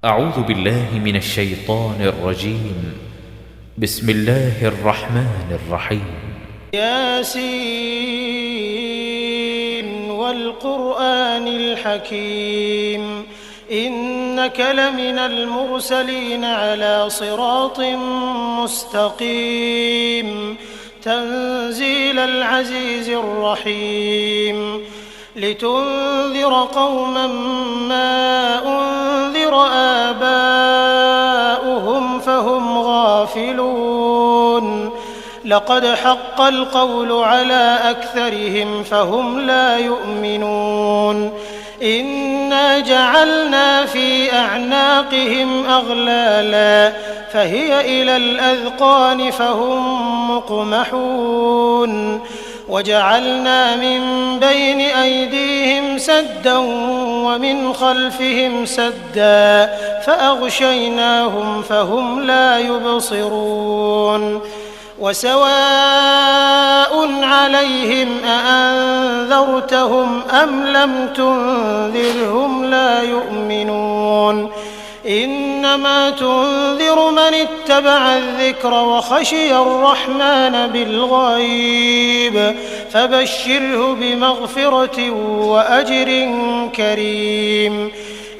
أعوذ بالله من الشيطان الرجيم. بسم الله الرحمن الرحيم. ياسين والقرآن الحكيم إنك لمن المرسلين على صراط مستقيم تنزيل العزيز الرحيم لتنذر قوما ما أنذر آباؤهم فهم غافلون لقد حق القول على أكثرهم فهم لا يؤمنون إنا جعلنا في أعناقهم أغلالا فهي إلى الأذقان فهم مقمحون وجعلنا من بين أيديهم سدا ومن خلفهم سدا فأغشيناهم فهم لا يبصرون وسواء عليهم أأنذرتهم أم لم تنذرهم لا يؤمنون إنما تنذر من اتبع الذكر وخشي الرحمن بالغيب فبشره بمغفرة وأجر كريم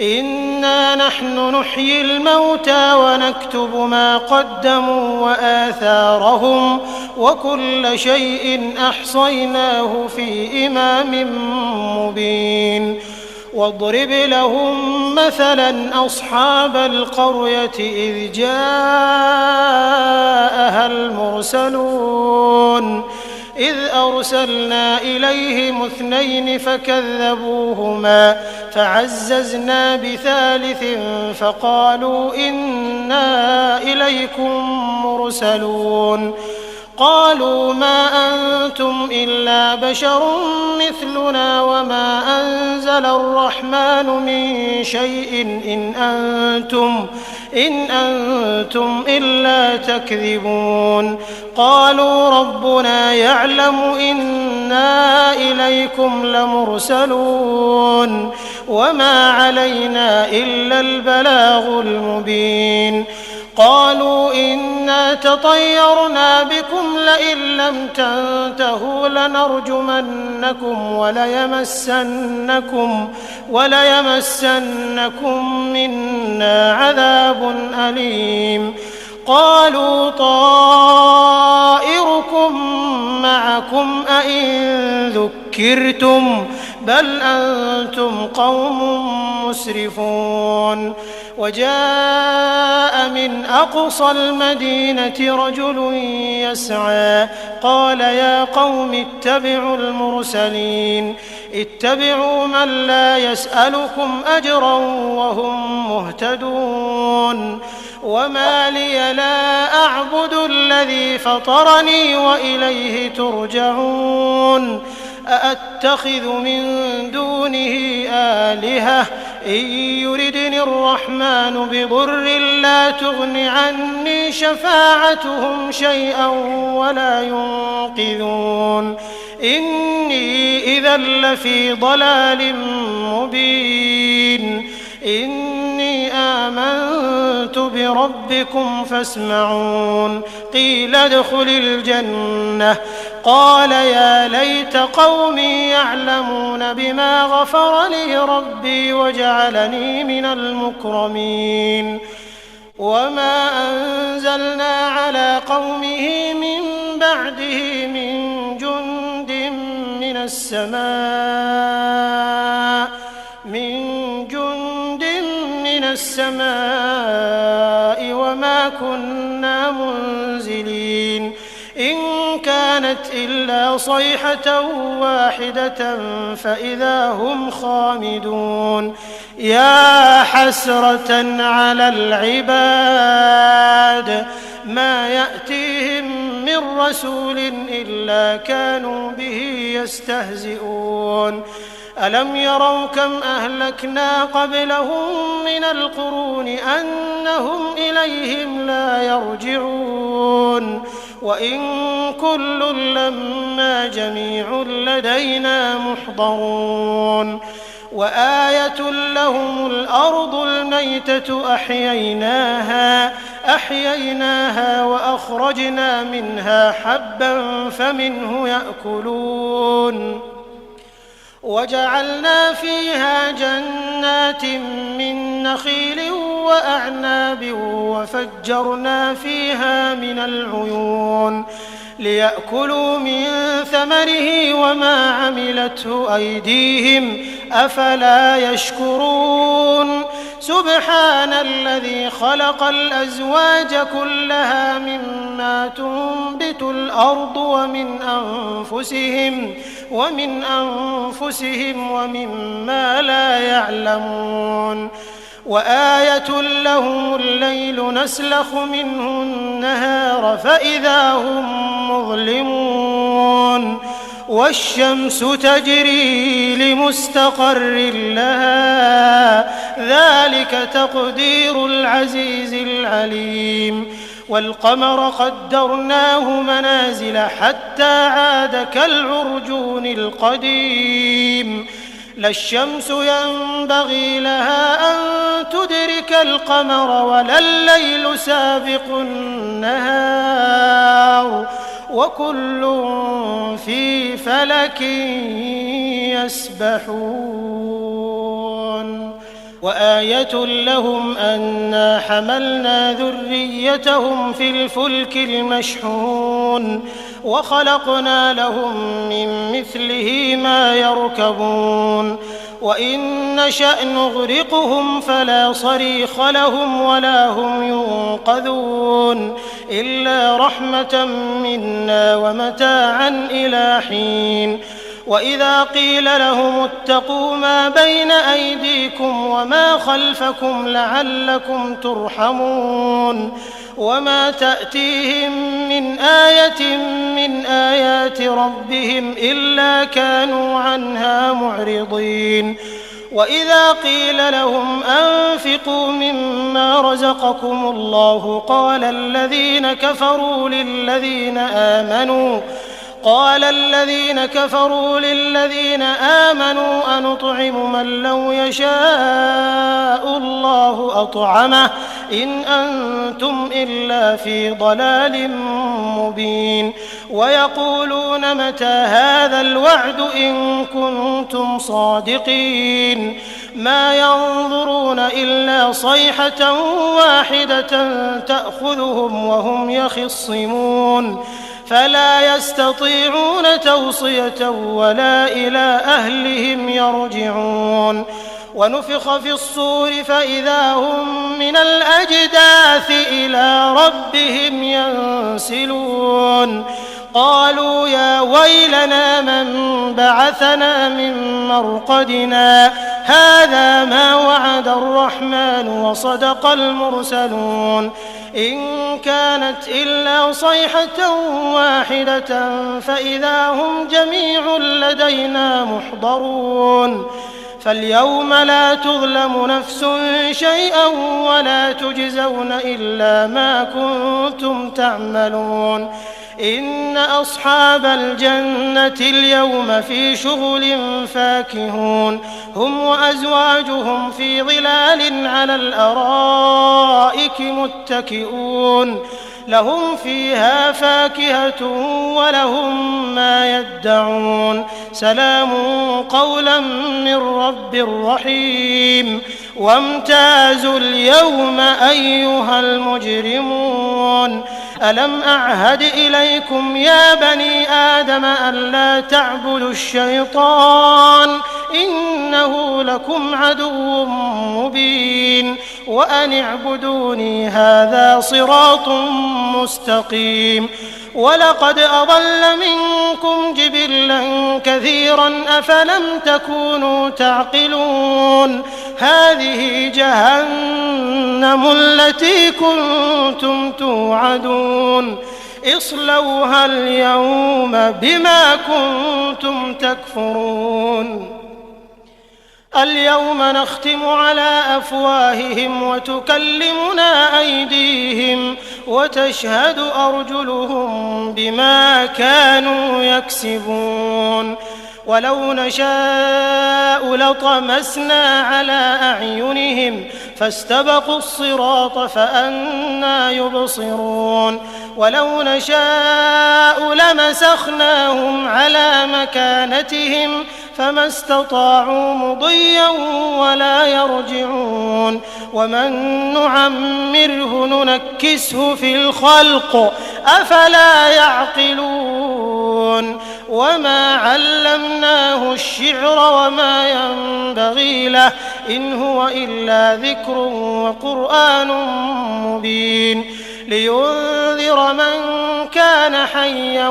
إنا نحن نحيي الموتى ونكتب ما قدموا وآثارهم وكل شيء أحصيناه في إمام مبين واضرب لهم مثلا أصحاب القرية إذ جاءها المرسلون إذ أرسلنا إليهم 2 فكذبوهما فعززنا بثالث فقالوا إنا إليكم مرسلون قالوا ما أنتم إلا بشر مثلنا وما أنزل الرحمن من شيء إن أنتم إلا تكذبون قالوا ربنا يعلم إنا إليكم لمرسلون وما علينا إلا البلاغ المبين قالوا إنا تطيرنا بكم لئن لم تنتهوا لنرجمنكم وليمسنكم منا عذاب أليم قالوا طائركم معكم أئن ذكرتم بل أنتم قوم مسرفون وجاء من أقصى المدينة رجل يسعى قال يا قوم اتبعوا المرسلين اتبعوا من لا يسألكم أجرا وهم مهتدون وما لي لا أعبد الذي فطرني وإليه ترجعون أأتخذ من دونه آلهة إن يردني الرحمن بضر لا تغن عني شفاعتهم شيئا ولا ينقذون إني إذا لفي ضلال مبين إني آمنت بربكم فاسمعون قيل ادخل الجنة قال يا ليت قومي يعلمون بما غفر لي ربي وجعلني من المكرمين وما أنزلنا على قومه من بعده من جند من السماء وما كنا منزلين إن كانت إلا صيحة واحدة فإذا هم خامدون يا حسرة على العباد ما يأتيهم من رسول إلا كانوا به يستهزئون ألم يروا كم أهلكنا قبلهم من القرون أنهم إليهم لا يرجعون وإن كل لما جميع لدينا محضرون وآية لهم الأرض الميتة أحييناها وأخرجنا منها حبا فمنه يأكلون وجعلنا فيها جنات من نخيل وأعناب وفجرنا فيها من العيون ليأكلوا من ثمره وما عملته أيديهم أفلا يشكرون سبحان الذي خلق الأزواج كلها مما تنبت الأرض ومن أنفسهم ومما لا يعلمون وآية لهم الليل نسلخ منه النهار فإذا هم مظلمون والشمس تجري لمستقر لها ذلك تقدير العزيز العليم والقمر قدرناه منازل حتى عاد كالعرجون القديم لا الشمس ينبغي لها أن تدرك القمر ولا الليل سابق النهار وكل في فلك يسبحون وآية لهم أنا حملنا ذريتهم في الفلك المشحون وخلقنا لهم من مثله ما يركبون وإن نشأ نغرقهم فلا صريخ لهم ولا هم ينقذون إلا رحمة منا ومتاعا إلى حين وإذا قيل لهم اتقوا ما بين أيديكم وما خلفكم لعلكم ترحمون وما تأتيهم من آية من آيات ربهم إلا كانوا عنها معرضين وإذا قيل لهم أنفقوا مما رزقكم الله قال الذين كفروا للذين آمنوا أنطعم من لو يشاء الله أطعمه إن أنتم إلا في ضلال مبين ويقولون متى هذا الوعد إن كنتم صادقين ما ينظرون إلا صيحة واحدة تأخذهم وهم يخصمون فلا يستطيعون توصية ولا إلى أهلهم يرجعون ونفخ في الصور فإذا هم من الأجداث إلى ربهم ينسلون قالوا يا ويلنا من بعثنا من مرقدنا هذا ما وعد الرحمن وصدق المرسلون إن كانت إلا صيحة واحدة فإذا هم جميع لدينا محضرون فاليوم لا تظلم نفس شيئا ولا تجزون إلا ما كنتم تعملون إن أصحاب الجنة اليوم في شغل فاكهون هم وأزواجهم في ظلال على الأرائك متكئون لهم فيها فاكهة ولهم ما يدعون سلام قولا من رب رحيم وامتازوا اليوم أيها المجرمون ألم أعهد إليكم يا بني آدم ألا تعبدوا الشيطان إنه لكم عدو مبين وأن اعبدوني هذا صراط مستقيم ولقد أضل منكم جبلا كثيرا أفلم تكونوا تعقلون هذه جهنم التي كنتم توعدون اصلوها اليوم بما كنتم تكفرون اليوم نختم على أفواههم وتكلمنا أيديهم وتشهد أرجلهم بما كانوا يكسبون ولو نشاء لطمسنا على أعينهم فاستبقوا الصراط فأنى يبصرون ولو نشاء لمسخناهم على مكانتهم فما استطاعوا مضيا ولا يرجعون ومن نعمره ننكسه في الخلق أفلا يعقلون وما علمناه الشعر وما ينبغي له إن هو إلا ذكر وقرآن مبين لينذر من كان حيا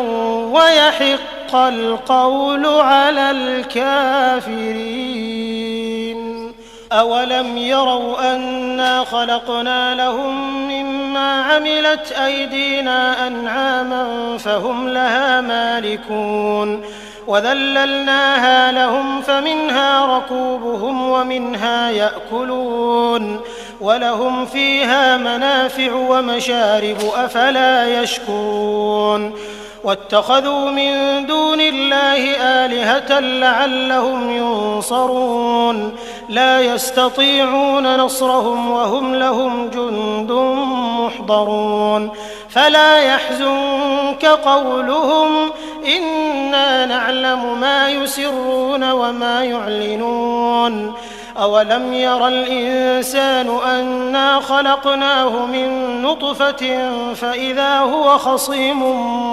ويحق القول على الكافرين أولم يروا أنا خلقنا لهم مما عملت أيدينا أنعاما فهم لها مالكون وذللناها لهم فمنها ركوبهم ومنها يأكلون ولهم فيها منافع ومشارب أفلا يشكرون واتخذوا من دون الله آلهة لعلهم ينصرون لا يستطيعون نصرهم وهم لهم جند محضرون فلا يحزنك قولهم إنا نعلم ما يسرون وما يعلنون أولم ير الإنسان أنا خلقناه من نطفة فإذا هو خصيم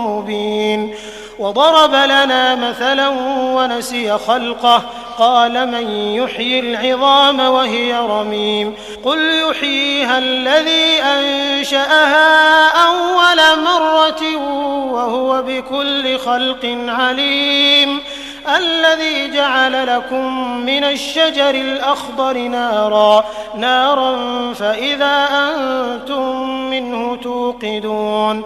مبين وضرب لنا مثلا ونسي خلقه قال من يحيي العظام وهي رميم قل يحييها الذي أنشأها أول مرة وهو بكل خلق عليم الذي جعل لكم من الشجر الأخضر نارا فإذا أنتم منه توقدون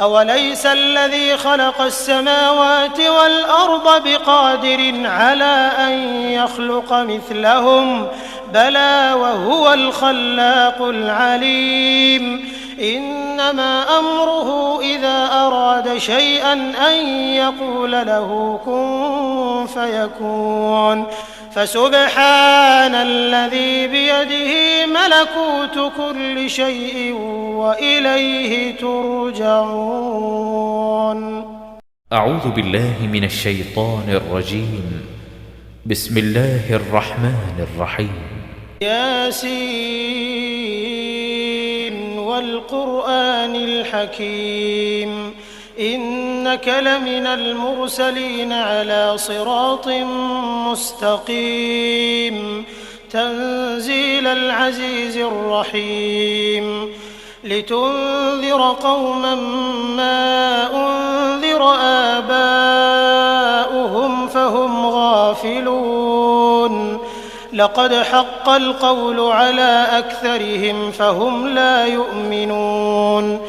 أوليس الذي خلق السماوات والأرض بقادر على أن يخلق مثلهم بلى وهو الخلاق العليم إنما أمره إذا أراد شيئا أن يقول له كن فيكون فسبحان الذي بيده ملكوت كل شيء وإليه ترجعون. أعوذ بالله من الشيطان الرجيم. بسم الله الرحمن الرحيم. ياسين والقرآن الحكيم إنك لمن المرسلين على صراط مستقيم تنزيل العزيز الرحيم لتنذر قوما ما أنذر آباؤهم فهم غافلون لقد حق القول على أكثرهم فهم لا يؤمنون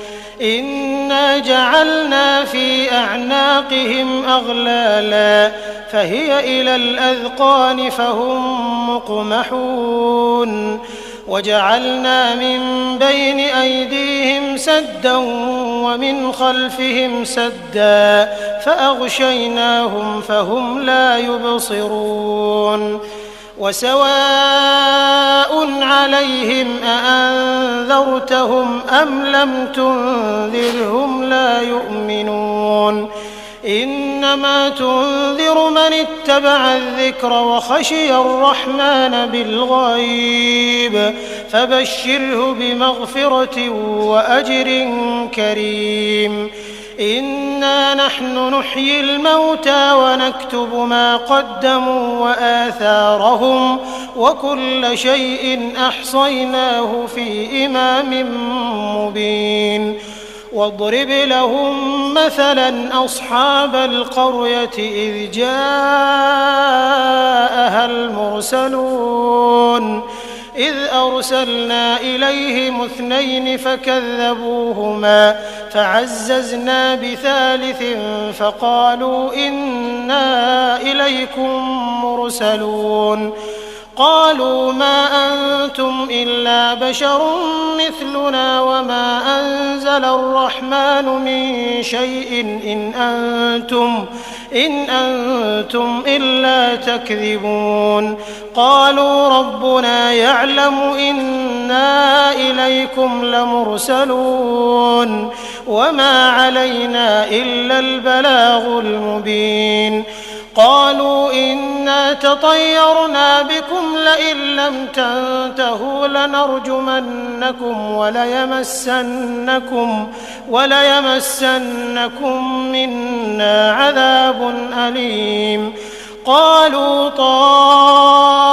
إنا جعلنا في أعناقهم أغلالا فهي إلى الأذقان فهم مقمحون وجعلنا من بين أيديهم سدا ومن خلفهم سدا فأغشيناهم فهم لا يبصرون وسواء عليهم أأنذرتهم أم لم تنذرهم لا يؤمنون إنما تنذر من اتبع الذكر وخشي الرحمن بالغيب فبشره بمغفرة وأجر كريم إنا نحن نحيي الموتى ونكتب ما قدموا وآثارهم وكل شيء أحصيناه في إمام مبين واضرب لهم مثلا أصحاب القرية إذ جاءها المرسلون إذ أرسلنا إليهم 2 فكذبوهما فعززنا بثالث فقالوا إنا إليكم مرسلون قالوا ما أنتم إلا بشر مثلنا وما أنزل الرحمن من شيء إن أنتم إلا تكذبون قالوا ربنا يعلم إنا إليكم لمرسلون وما علينا إلا البلاغ المبين قالوا إنا تطيرنا بكم لئن لم تنتهوا لنرجمنكم وليمسنكم منا عذاب أليم قالوا طائركم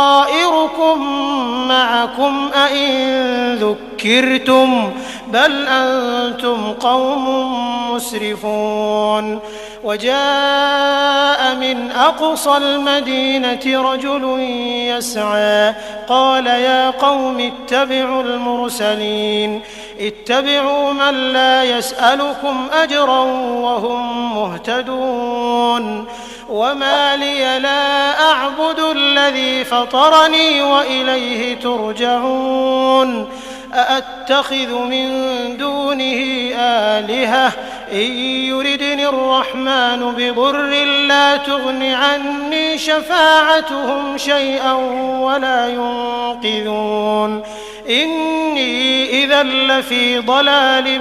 معكم أئن ذكرتم بل أنتم قوم مسرفون وجاء من أقصى المدينة رجل يسعى قال يا قوم اتبعوا المرسلين اتبعوا من لا يسألكم أجرا وهم مهتدون وما لي لا أعبد الذي فطرني وإليه ترجعون أأتخذ من دونه آلهة إن يردني الرحمن بضر لا تغن عني شفاعتهم شيئا ولا ينقذون إني إذا لفي ضلال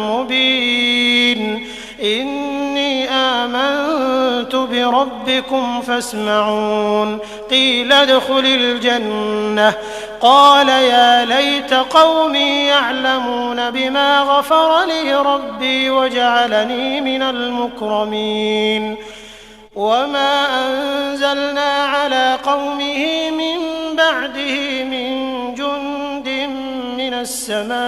مبين إني آمنت بربكم فاسمعون قيل ادخل الجنة قال يا ليت قومي يعلمون بما غفر لي ربي وجعلني من المكرمين وما أنزلنا على قومه من بعده من جند من السماء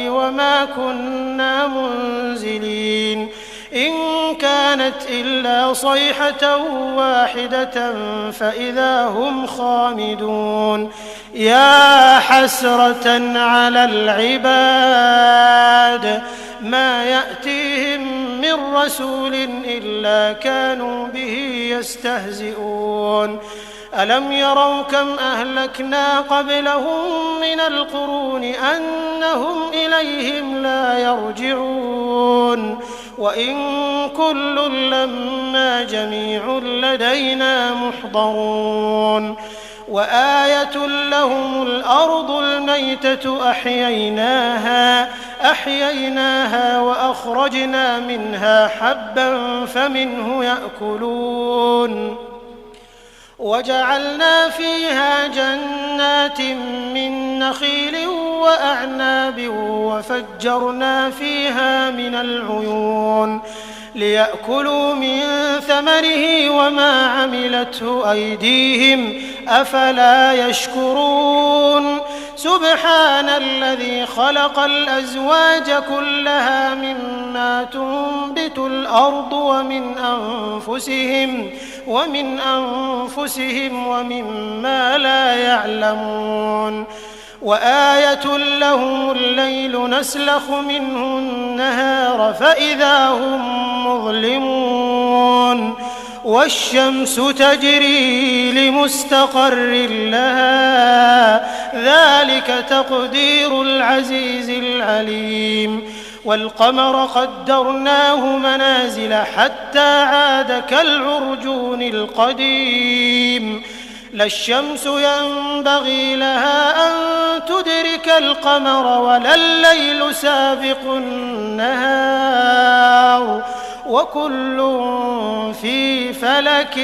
وما كنا منزلين إن كانت إلا صيحة واحدة فإذا هم خامدون يا حسرة على العباد ما يأتيهم من رسول إلا كانوا به يستهزئون ألم يروا كم أهلكنا قبلهم من القرون أنهم إليهم لا يرجعون وإن كل لما جميع لدينا محضرون وآية لهم الأرض الميتة أحييناها وأخرجنا منها حبا فمنه يأكلون وجعلنا فيها جنات من نخيل وأعناب وفجرنا فيها من العيون ليأكلوا من ثمره وما عملته أيديهم أفلا يشكرون سبحان الذي خلق الأزواج كلها مما تنبت الأرض ومن أنفسهم ومما لا يعلمون وآية لهم الليل نسلخ منه النهار فإذا هم مظلمون والشمس تجري لمستقر لها ذلك تقدير العزيز العليم والقمر قدرناه منازل حتى عاد كالعرجون القديم لا الشمس ينبغي لها أن تدرك القمر ولا الليل سابق النهار وكل في فلك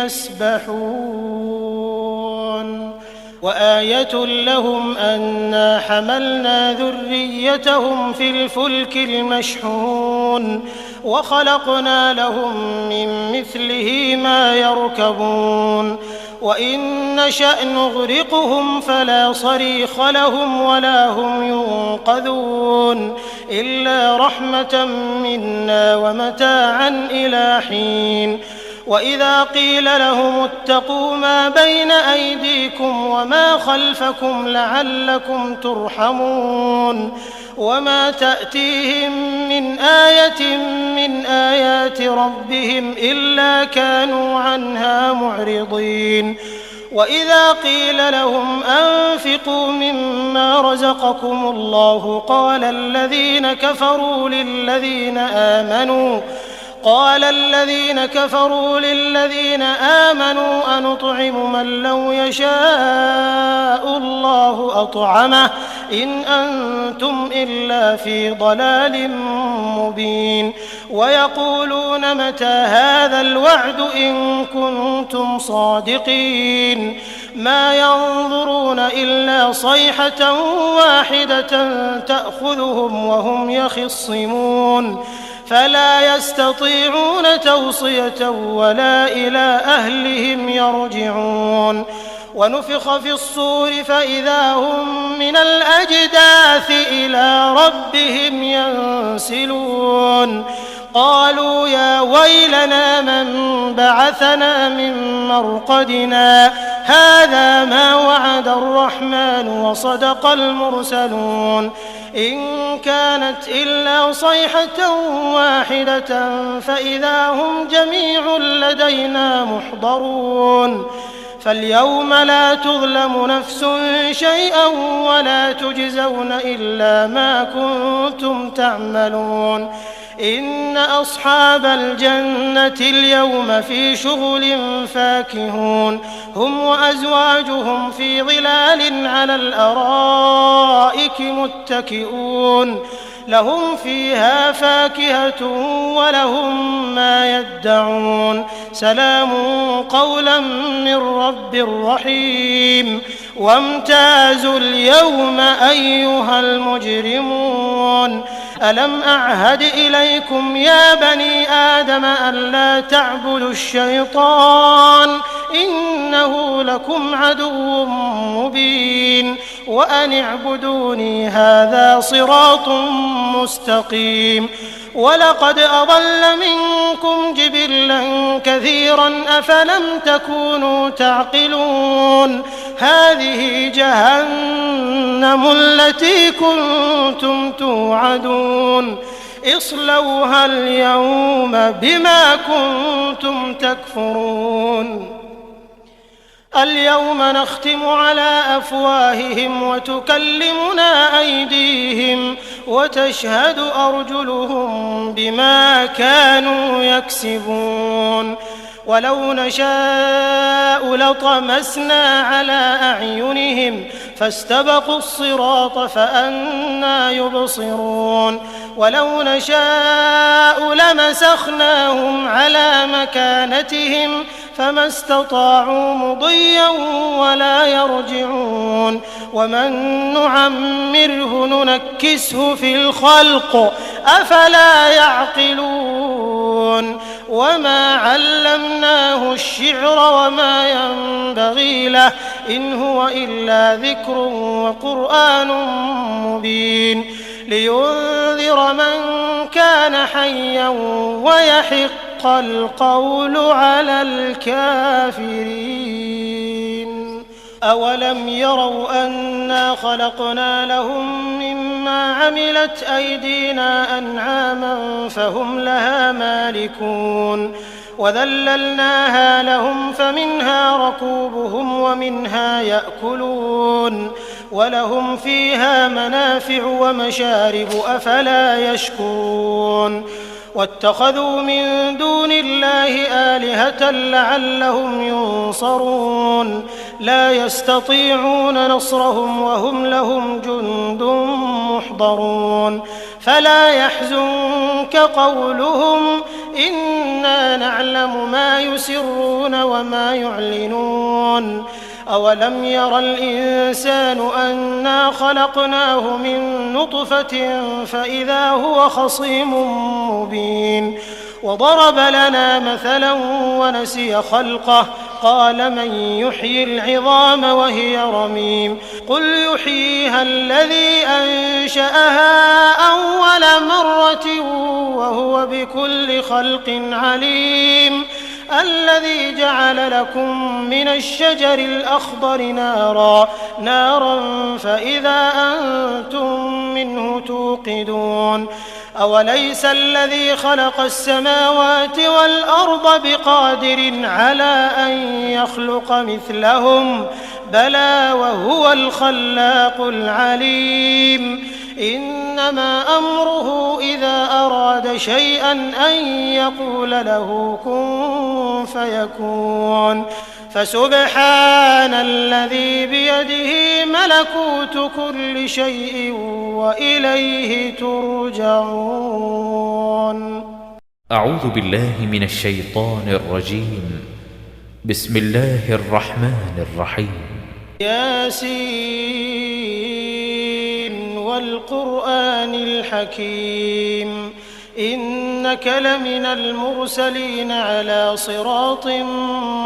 يسبحون وآية لهم أنا حملنا ذريتهم في الفلك المشحون وخلقنا لهم من مثله ما يركبون وإن نشأ نغرقهم فلا صريخ لهم ولا هم ينقذون إلا رحمة منا ومتاعا إلى حين وإذا قيل لهم اتقوا ما بين أيديكم وما خلفكم لعلكم ترحمون وما تأتيهم من آية من آيات ربهم إلا كانوا عنها معرضين. وإذا قيل لهم أنفقوا مما رزقكم الله قال الذين كفروا للذين آمنوا أنطعم من لو يشاء الله أطعمه إن أنتم إلا في ضلال مبين. ويقولون متى هذا الوعد إن كنتم صادقين ما ينظرون إلا صيحة واحدة تأخذهم وهم يخصمون فلا يستطيعون توصية ولا إلى أهلهم يرجعون. ونفخ في الصور فإذا هم من الأجداث إلى ربهم ينسلون. قالوا يا ويلنا من بعثنا من مرقدنا هذا ما وعد الرحمن وصدق المرسلون إن كانت إلا صيحة واحدة فإذا هم جميع لدينا محضرون. فاليوم لا تظلم نفس شيئا ولا تجزون إلا ما كنتم تعملون. إن أصحاب الجنة اليوم في شغل فاكهون هم وأزواجهم في ظلال على الأرائك متكئون لهم فيها فاكهة ولهم ما يدعون سلام قولا من رب رحيم. وامتازوا اليوم أيها المجرمون ألم أعهد إليكم يا بني آدم ألا تعبدوا الشيطان إنه لكم عدو مبين وأن اعبدوني هذا صراط مستقيم. ولقد أضل منكم جبلا كثيرا أفلم تكونوا تعقلون. هذه جهنم التي كنتم توعدون اصلوها اليوم بما كنتم تكفرون. اليوم نختم على أفواههم وتكلمنا أيديهم وتشهد أرجلهم بما كانوا يكسبون. ولو نشاء لطمسنا على أعينهم فاستبقوا الصراط فأنى يبصرون. ولو نشاء لمسخناهم على مكانتهم فما استطاعوا مضيا ولا يرجعون. ومن نعمره ننكسه في الخلق أفلا يعقلون. وما علمناه الشعر وما ينبغي له إن هو إلا ذكر وقرآن مبين لينذر من كان حيا ويحق القول على الكافرين. أولم يروا أنا خلقنا لهم مما عملت أيدينا أنعاما فهم لها مالكون وذللناها لهم فمنها ركوبهم ومنها يأكلون ولهم فيها منافع ومشارب أفلا يشكرون. واتخذوا من دون الله آلهة لعلهم ينصرون لا يستطيعون نصرهم وهم لهم جند محضرون. فلا يحزنك قولهم إنا نعلم ما يسرون وما يعلنون. أولم ير الإنسان أنا خلقناه من نطفة فإذا هو خصيم مبين. وضرب لنا مثلا ونسي خلقه قال من يحيي العظام وهي رميم قل يحييها الذي أنشأها أول مرة وهو بكل خلق عليم. الذي جعل لكم من الشجر الأخضر نارا فإذا أنتم منه توقدون أوليس الذي خلق السماوات والأرض بقادر على أن يخلق مثلهم بلى وهو الخلاق العليم إنما أمره إذا أراد شيئا أن يقول له كن فيكون فسبحان الذي بيده ملكوت كل شيء وإليه ترجعون. أعوذ بالله من الشيطان الرجيم. بسم الله الرحمن الرحيم. ياسين والقرآن الحكيم إنك لمن المرسلين على صراط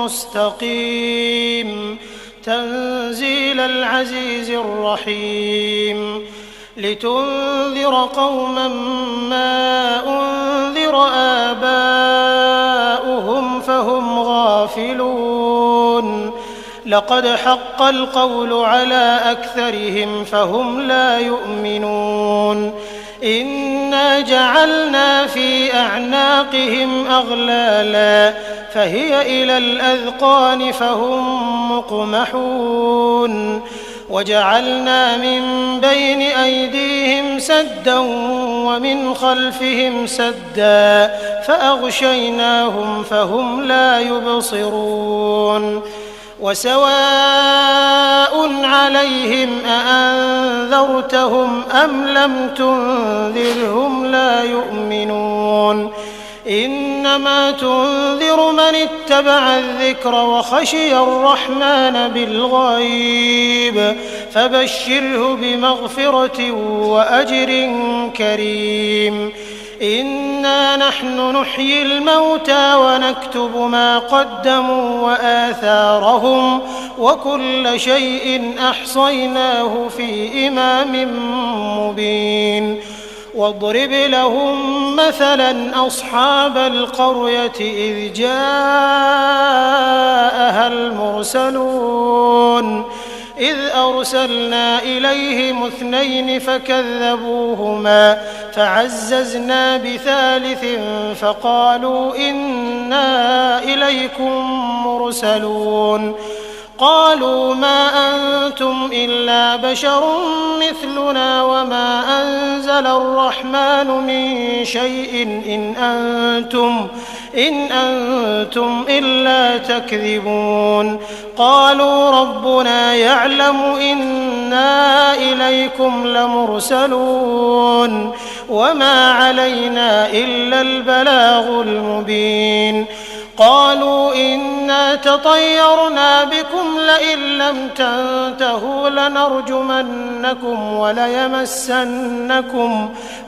مستقيم تنزيل العزيز الرحيم لتنذر قوما ما أنذر آباؤهم فهم غافلون لقد حق القول على أكثرهم فهم لا يؤمنون إنا جعلنا في أعناقهم أغلالا فهي إلى الأذقان فهم مقمحون وجعلنا من بين أيديهم سدا ومن خلفهم سدا فأغشيناهم فهم لا يبصرون وسواء عليهم أأنذرتهم أم لم تنذرهم لا يؤمنون إنما تنذر من اتبع الذكر وخشي الرحمن بالغيب فبشره بمغفرة وأجر كريم إنا نحن نحيي الموتى ونكتب ما قدموا وآثارهم وكل شيء أحصيناه في إمام مبين واضرب لهم مثلا أصحاب القرية إذ جاءها المرسلون إذ أرسلنا إليهم 2 فكذبوهما فعززنا بثالث فقالوا إنا إليكم مرسلون قالوا ما أنتم إلا بشر مثلنا وما أنزل الرحمن من شيء إن أنتم إلا تكذبون قالوا ربنا يعلم إنا إليكم لمرسلون وما علينا إلا البلاغ المبين قالوا إنا تطيرنا بكم لئن لم تنتهوا لنرجمنكم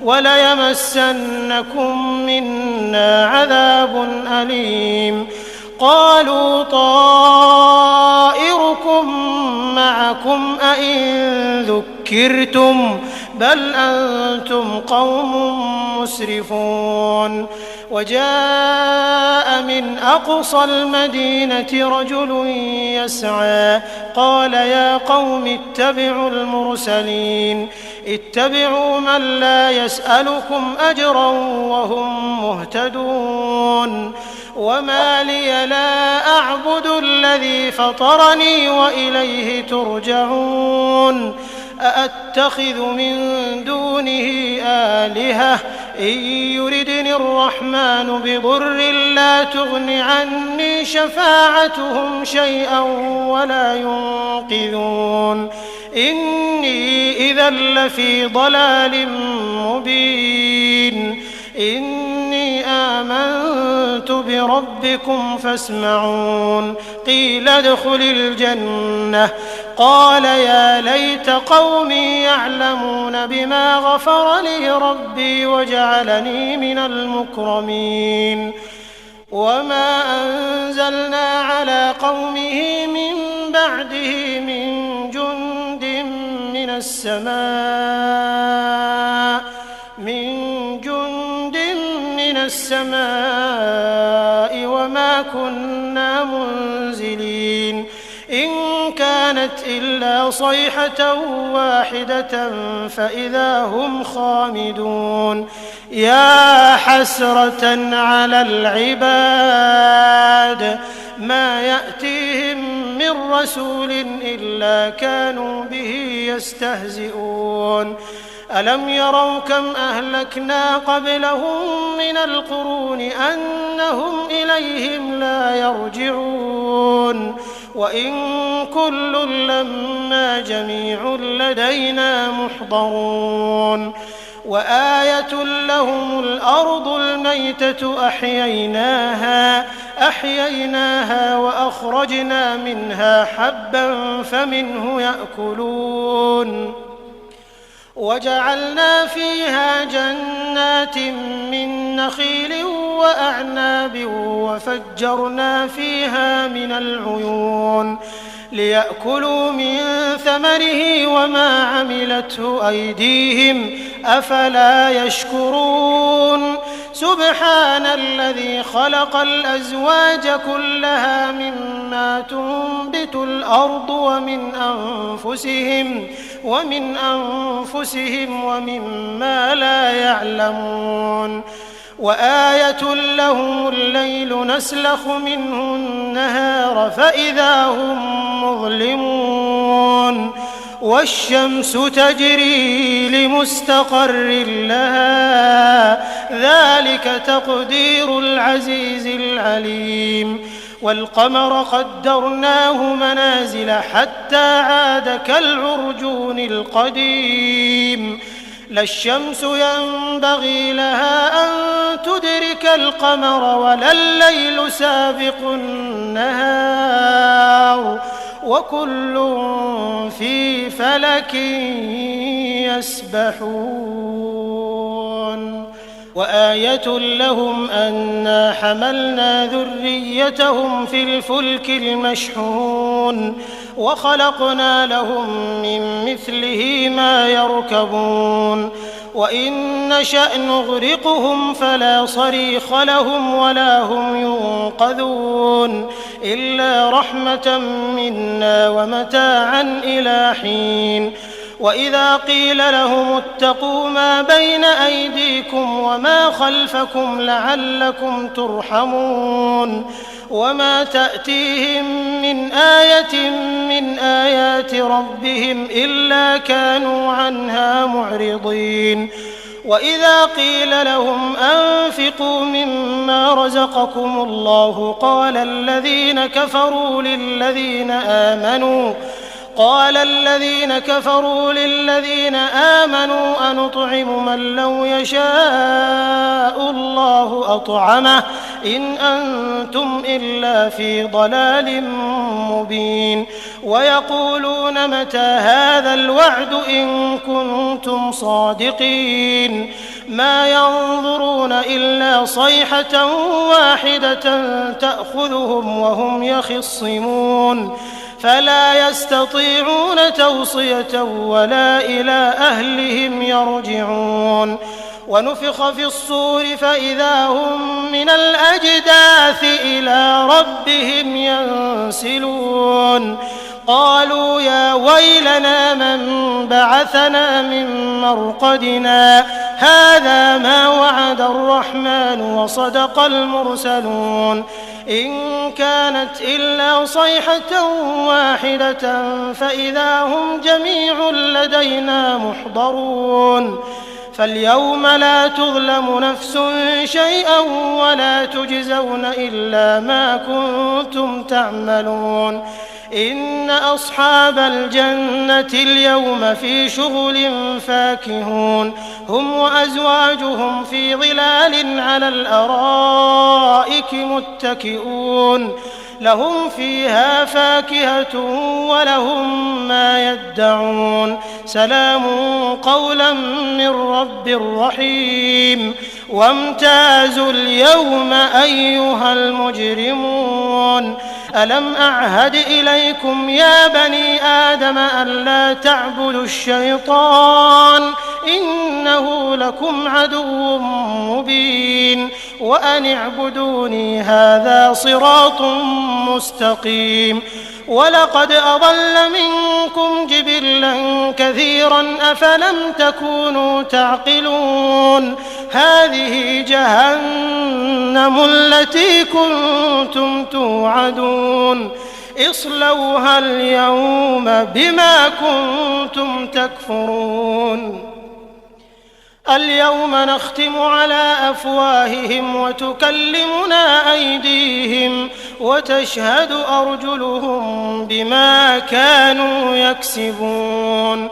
وليمسنكم منا عذاب أليم قالوا طائركم معكم أئن ذكرتم بل أنتم قوم مسرفون وجاء من أقصى المدينة رجل يسعى قال يا قوم اتبعوا المرسلين اتبعوا من لا يسألكم أجرا وهم مهتدون وما لي لا أعبد الذي فطرني وإليه ترجعون أأتخذ من دونه آلهة إن يردني الرحمن بضر لا تغن عني شفاعتهم شيئا ولا ينقذون إني إذا لفي ضلال مبين إني آمنت بربكم فاسمعون قيل ادخل الجنة قال يا ليت قومي يعلمون بما غفر لي ربي وجعلني من المكرمين وما أنزلنا على قومه من بعده من جند من السماء وما كنا منزلين إن كانت إلا صيحة واحدة فإذا هم خامدون يا حسرة على العباد ما يأتيهم من رسول إلا كانوا به يستهزئون ألم يروا كم أهلكنا قبلهم من القرون أنهم إليهم لا يرجعون وإن كل لما جميع لدينا محضرون وآية لهم الأرض الميتة أحييناها وأخرجنا منها حبا فمنه يأكلون وجعلنا فيها جنات من نخيل وأعناب وفجرنا فيها من العيون ليأكلوا من ثمره وما عملته أيديهم أفلا يشكرون سبحان الذي خلق الأزواج كلها مما تنبت الأرض ومن أنفسهم ومما لا يعلمون وآية لهم الليل نسلخ منه النهار فإذا هم مظلمون والشمس تجري لمستقر لها ذلك تقدير العزيز العليم والقمر قدرناه منازل حتى عاد كالعرجون القديم لا الشمس ينبغي لها أن تدرك القمر ولا الليل سابق النهار وكل في فلك يسبحون وآية لهم أنا حملنا ذريتهم في الفلك المشحون وخلقنا لهم من مثله ما يركبون وإن نشأ نغرقهم فلا صريخ لهم ولا هم ينقذون إلا رحمة منا ومتاعا إلى حين وإذا قيل لهم اتقوا ما بين أيديكم وما خلفكم لعلكم ترحمون وما تأتيهم من آية من آيات ربهم إلا كانوا عنها معرضين وإذا قيل لهم أنفقوا مما رزقكم الله قال الذين كفروا للذين آمنوا أنطعم من لو يشاء الله أطعمه إن أنتم إلا في ضلال مبين ويقولون متى هذا الوعد إن كنتم صادقين ما ينظرون إلا صيحة واحدة تأخذهم وهم يخصمون فلا يستطيعون توصية ولا إلى أهلهم يرجعون ونفخ في الصور فإذا هم من الأجداث إلى ربهم ينسلون قالوا يا ويلنا من بعثنا من مرقدنا هذا ما وعد الرحمن وصدق المرسلون إن كانت إلا صيحة واحدة فإذا هم جميع لدينا محضرون فاليوم لا تظلم نفس شيئا ولا تجزون إلا ما كنتم تعملون إن أصحاب الجنة اليوم في شغل فاكهون هم وأزواجهم في ظلال على الأرائك متكئون لهم فيها فاكهة ولهم ما يدعون سلام قولا من رب رحيم وامتازوا اليوم أيها المجرمون ألم أعهد إليكم يا بني آدم أن لا تعبدوا الشيطان إنه لكم عدو مبين وأن اعبدوني هذا صراط مستقيم ولقد أضل منكم جبلا كثيرا أفلم تكونوا تعقلون هذه جهنم التي كنتم توعدون اصلوها اليوم بما كنتم تكفرون اليوم نختم على أفواههم وتكلمنا أيديهم وتشهد أرجلهم بما كانوا يكسبون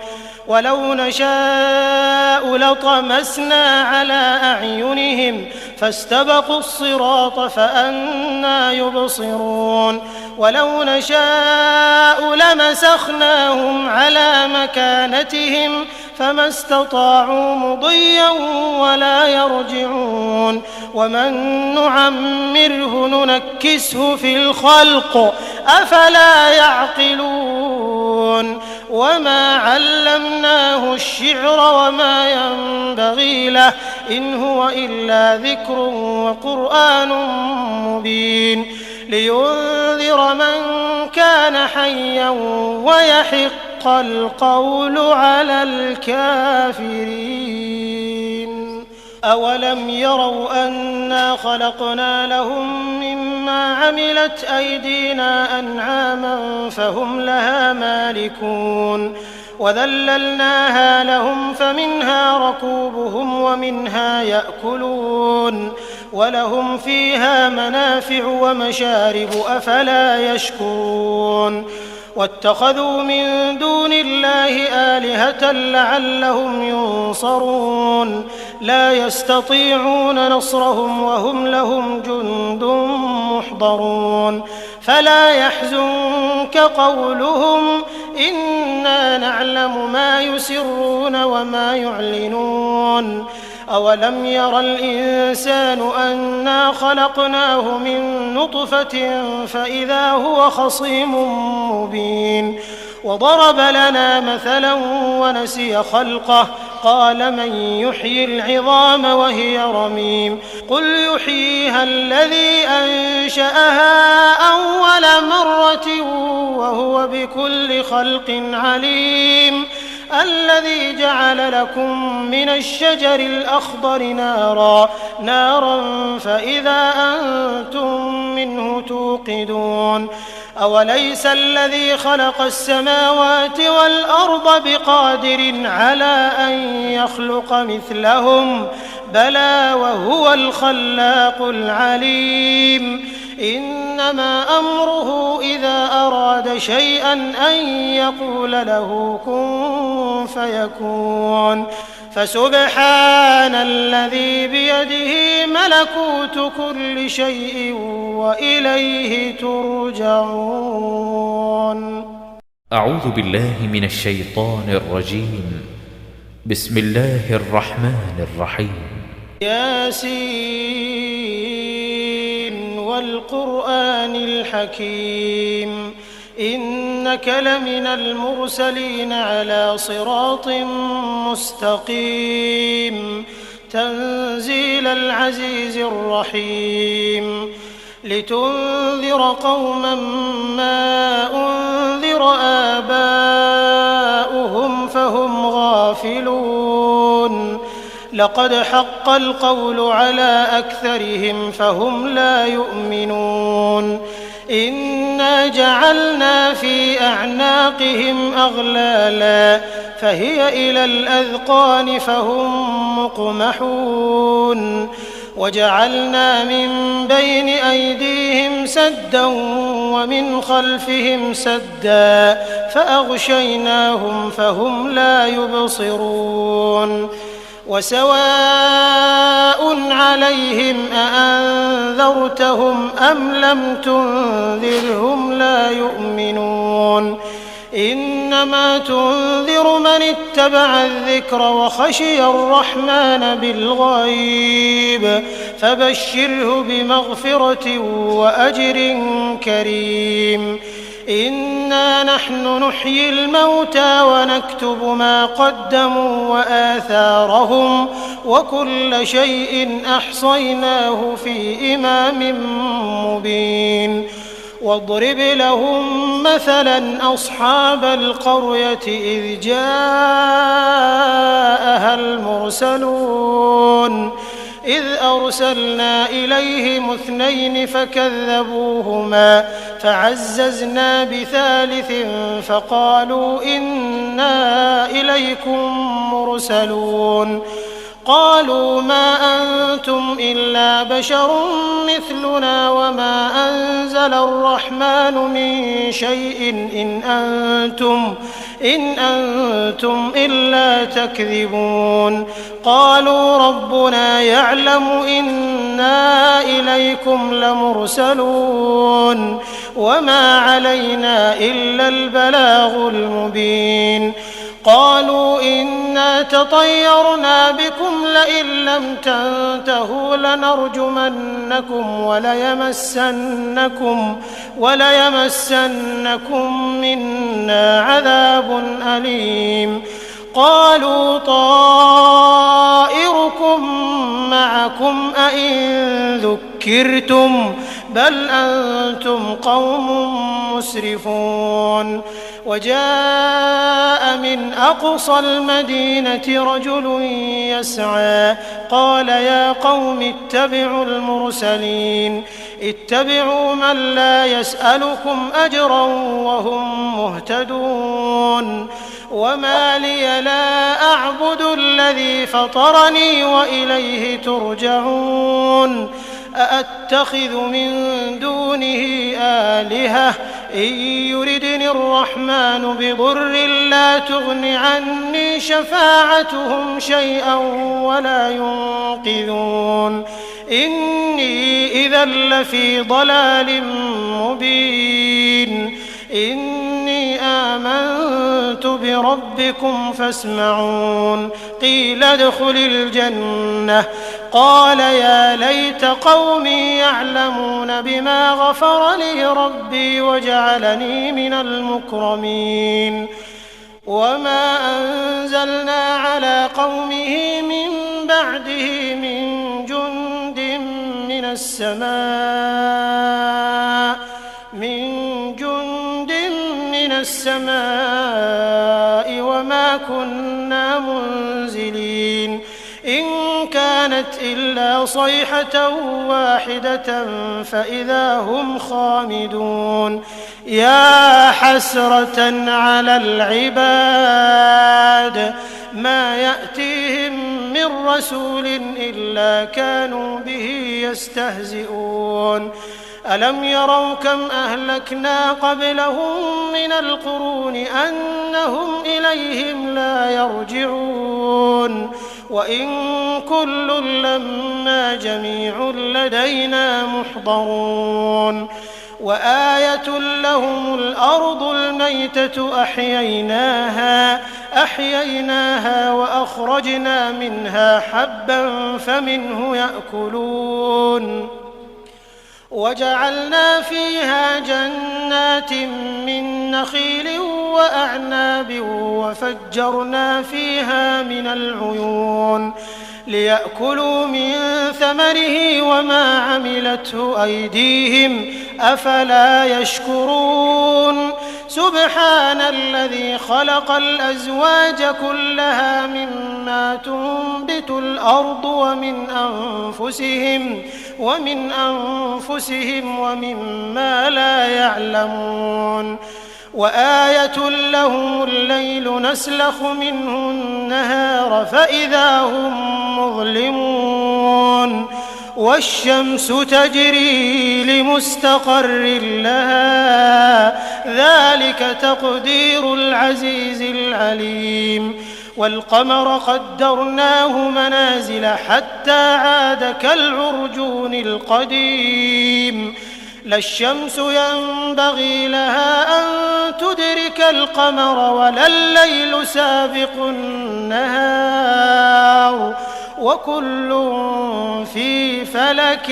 ولو نشاء لطمسنا على أعينهم فاستبقوا الصراط فأنى يبصرون ولو نشاء لمسخناهم على مكانتهم فما استطاعوا مضيا ولا يرجعون ومن نعمره ننكسه في الخلق أفلا يعقلون وما علمناه الشعر وما ينبغي له إن هو إلا ذكر وقرآن مبين لينذر من كان حيا ويحق القول على الكافرين أولم يروا أنا خلقنا لهم مما عملت أيدينا أنعاما فهم لها مالكون وذللناها لهم فمنها ركوبهم ومنها يأكلون ولهم فيها منافع ومشارب أفلا يشكرون واتخذوا من دون الله آلهة لعلهم ينصرون لا يستطيعون نصرهم وهم لهم جند محضرون فلا يحزنك قولهم إنا نعلم ما يسرون وما يعلنون أولم ير الإنسان أنا خلقناه من نطفة فإذا هو خصيم مبين وضرب لنا مثلا ونسي خلقه قال من يحيي العظام وهي رميم قل يحييها الذي أنشأها أول مرة وهو بكل خلق عليم الذي جعل لكم من الشجر الأخضر نارا فإذا أنتم منه توقدون أوليس الذي خلق السماوات والأرض بقادر على أن يخلق مثلهم بلى وهو الخلاق العليم إنما أمره إذا أراد شيئا أن يقول له كن فيكون فسبحان الذي بيده ملكوت كل شيء وإليه ترجعون أعوذ بالله من الشيطان الرجيم بسم الله الرحمن الرحيم ياسين والقرآن الحكيم إنك لمن المرسلين على صراط مستقيم تنزيل العزيز الرحيم لتنذر قوما ما أنذر آباؤهم فهم غافلون لقد حق القول على أكثرهم فهم لا يؤمنون إنا جعلنا في أعناقهم أغلالا فهي إلى الأذقان فهم مقمحون وجعلنا من بين أيديهم سدا ومن خلفهم سدا فأغشيناهم فهم لا يبصرون وسواء عليهم أأنذرتهم أم لم تنذرهم لا يؤمنون إنما تنذر من اتبع الذكر وخشي الرحمن بالغيب فبشره بمغفرة وأجر كريم إنا نحن نحيي الموتى ونكتب ما قدموا وآثارهم وكل شيء أحصيناه في إمام مبين واضرب لهم مثلا أصحاب القرية إذ جاءها المرسلون إذ أرسلنا إليهم 2 فكذبوهما فعززنا بثالث فقالوا إنا إليكم مرسلون قالوا ما أنتم إلا بشر مثلنا وما أنزل الرحمن من شيء إن أنتم إلا تكذبون قالوا ربنا يعلم إنا إليكم لمرسلون وما علينا إلا البلاغ المبين قالوا إنا تطيرنا بكم لئن لم تنتهوا لنرجمنكم وليمسنكم منا عذاب أليم قالوا طائركم معكم أئن ذكرتم بل أنتم قوم مسرفون وجاء من أقصى المدينة رجل يسعى قال يا قوم اتبعوا المرسلين اتبعوا من لا يسألكم أجرا وهم مهتدون وما لي لا أعبد الذي فطرني وإليه ترجعون أأتخذ من دونه آلهة إن يردني الرحمن بضر لا تغن عني شفاعتهم شيئا ولا ينقذون إني إذا لفي ضلال مبين إني آمنت بربكم فاسمعون قيل ادخل الجنة قال يا ليت قومي يعلمون بما غفر لي ربي وجعلني من المكرمين وما أنزلنا على قومه من بعده من جند من السماء وما كنا منزلين إن كانت إلا صيحة واحدة فإذا هم خامدون يا حسرة على العباد ما يأتيهم من رسول إلا كانوا به يستهزئون ألم يروا كم أهلكنا قبلهم من القرون أنهم إليهم لا يرجعون وإن كل لما جميع لدينا محضرون وآية لهم الأرض الميتة أحييناها وأخرجنا منها حبا فمنه يأكلون وجعلنا فيها جنات من نخيل وأعناب وفجرنا فيها من العيون ليأكلوا من ثمره وما عملته أيديهم أفلا يشكرون سبحان الذي خلق الأزواج كلها مما تنبت الأرض ومن أنفسهم ومما لا يعلمون وآية لهم الليل نسلخ منه النهار فإذا هم مظلمون والشمس تجري لمستقر لها ذلك تقدير العزيز العليم والقمر قدرناه منازل حتى عاد كالعرجون القديم لا الشمس ينبغي لها أن تدرك القمر ولا الليل سابق النهار وكل في فلك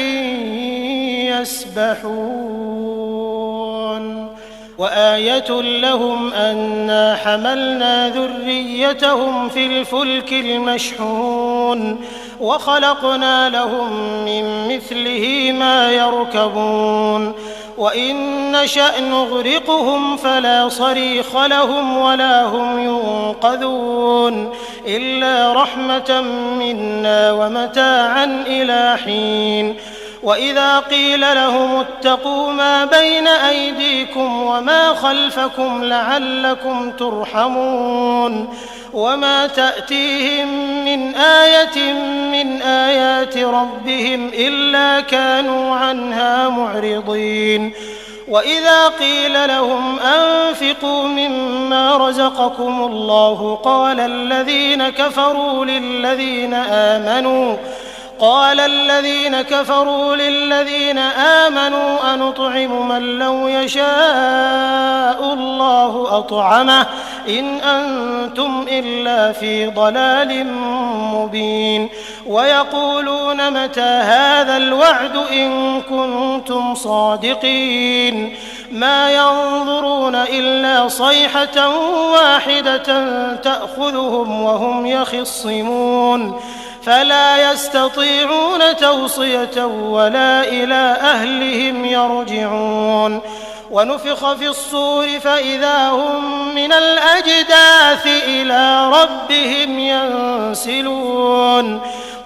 يسبحون وآية لهم أنا حملنا ذريتهم في الفلك المشحون وخلقنا لهم من مثله ما يركبون وإن نشأ نغرقهم فلا صريخ لهم ولا هم ينقذون إلا رحمة منا ومتاعا إلى حين وإذا قيل لهم اتقوا ما بين أيديكم وما خلفكم لعلكم ترحمون وما تأتيهم من آية من آيات ربهم إلا كانوا عنها معرضين وإذا قيل لهم أنفقوا مما رزقكم الله قال الذين كفروا للذين آمنوا أنطعم من لو يشاء الله أطعمه إن أنتم إلا في ضلال مبين ويقولون متى هذا الوعد إن كنتم صادقين ما ينظرون إلا صيحة واحدة تأخذهم وهم يخصمون فلا يستطيعون توصية ولا إلى أهلهم يرجعون ونفخ في الصور فإذا هم من الأجداث إلى ربهم ينسلون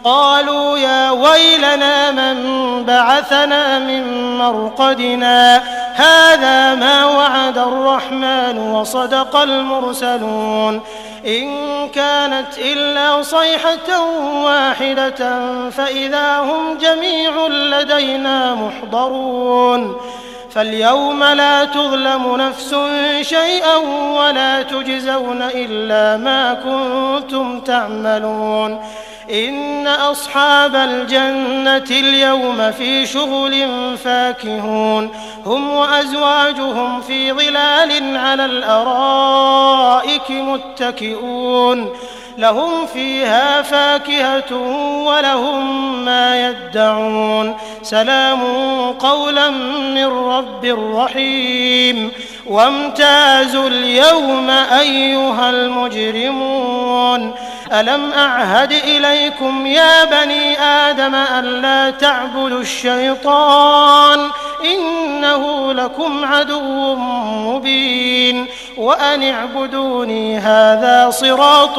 قالوا يا ويلنا من بعثنا من مرقدنا هذا ما وعد الرحمن وصدق المرسلون إن كانت إلا صيحة واحدة فإذا هم جميع لدينا محضرون فاليوم لا تظلم نفس شيئا ولا تجزون إلا ما كنتم تعملون إن أصحاب الجنة اليوم في شغل فاكهون هم وأزواجهم في ظلال على الأرائك متكئون لهم فيها فاكهة ولهم ما يدعون سلام قولا من رب رحيم وامتازوا اليوم أيها المجرمون ألم أعهد إليكم يا بني آدم ألا تعبدوا الشيطان إنه لكم عدو مبين وأن اعبدوني هذا صراط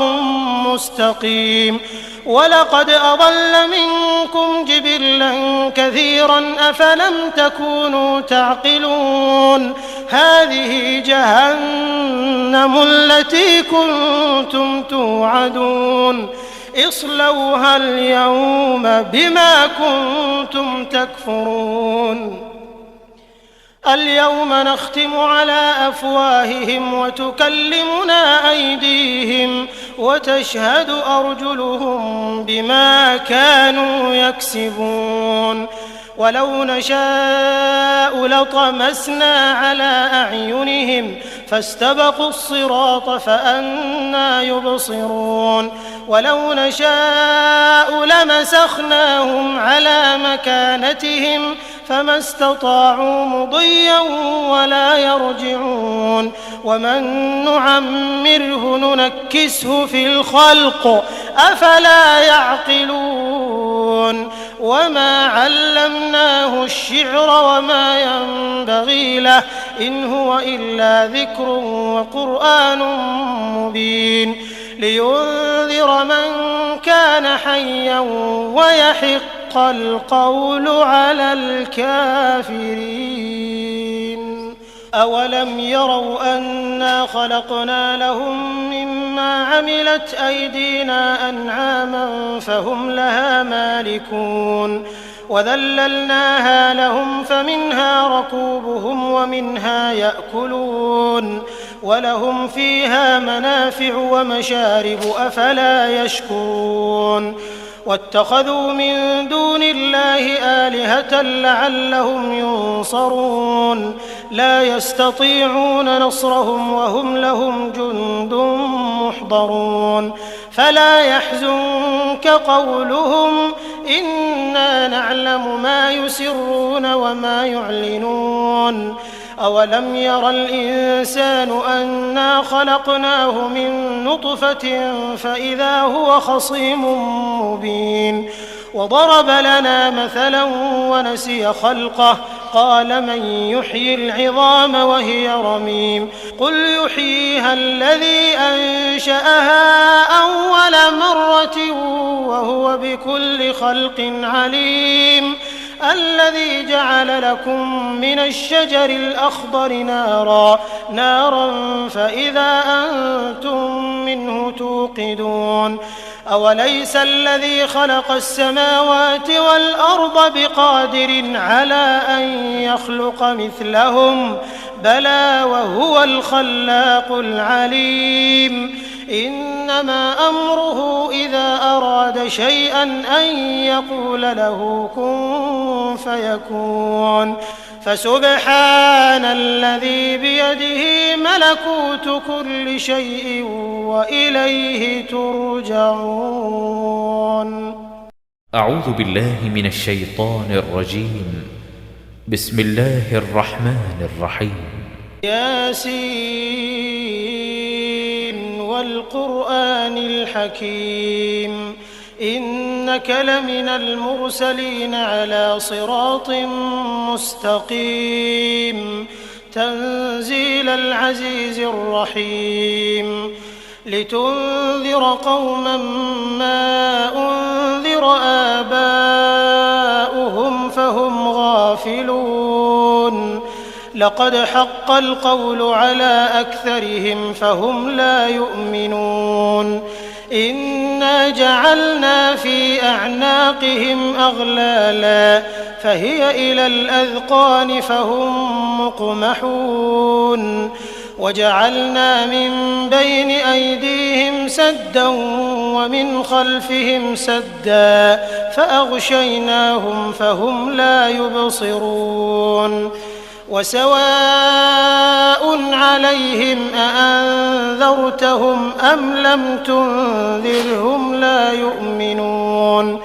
مستقيم ولقد أضل منكم جبلا كثيرا أفلم تكونوا تعقلون هذه جهنم التي كنتم توعدون اصلوها اليوم بما كنتم تكفرون اليوم نختم على أفواههم وتكلمنا أيديهم وتشهد أرجلهم بما كانوا يكسبون ولو نشاء لطمسنا على أعينهم فاستبقوا الصراط فأنى يبصرون ولو نشاء لمسخناهم على مكانتهم فما استطاعوا مضيا ولا يرجعون ومن نعمره ننكسه في الخلق أفلا يعقلون وما علمناه الشعر وما ينبغي له إن هو إلا ذكر وقرآن مبين لينذر من كان حيا ويحق القول على الكافرين أولم يروا أنا خلقنا لهم مما عملت أيدينا أنعاما فهم لها مالكون وذللناها لهم فمنها ركوبهم ومنها يأكلون ولهم فيها منافع ومشارب أفلا يشكرون واتخذوا من دون الله آلهة لعلهم ينصرون لا يستطيعون نصرهم وهم لهم جند محضرون فلا يحزنك قولهم إنا نعلم ما يسرون وما يعلنون أولم ير الإنسان أنا خلقناه من نطفة فإذا هو خصيم مبين وضرب لنا مثلا ونسي خلقه قال من يحيي العظام وهي رميم قل يحييها الذي أنشأها أول مرة وهو بكل خلق عليم الذي جعل لكم من الشجر الأخضر نارا فإذا أنتم منه توقدون أوليس الذي خلق السماوات والأرض بقادر على أن يخلق مثلهم بلى وهو الخلاق العليم إنما أمره إذا أراد شيئا أن يقول له كن فيكون فسبحان الذي بيده ملكوت كل شيء وإليه ترجعون. أعوذ بالله من الشيطان الرجيم. بسم الله الرحمن الرحيم. ياسين والقرآن الحكيم إنك لمن المرسلين على صراط مستقيم تنزيل العزيز الرحيم لتنذر قوما ما أنذر آباؤهم فهم غافلون لقد حق القول على أكثرهم فهم لا يؤمنون إنا جعلنا في أعناقهم أغلالا فهي إلى الأذقان فهم مقمحون وجعلنا من بين أيديهم سدا ومن خلفهم سدا فأغشيناهم فهم لا يبصرون وسواء عليهم أأنذرتهم أم لم تنذرهم لا يؤمنون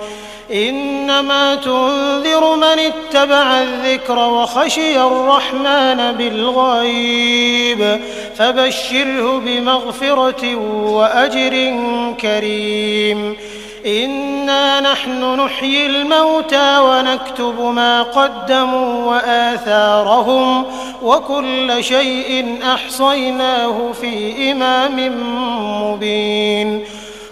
إنما تنذر من اتبع الذكر وخشي الرحمن بالغيب فبشره بمغفرة وأجر كريم إنا نحن نحيي الموتى ونكتب ما قدموا وآثارهم وكل شيء أحصيناه في إمام مبين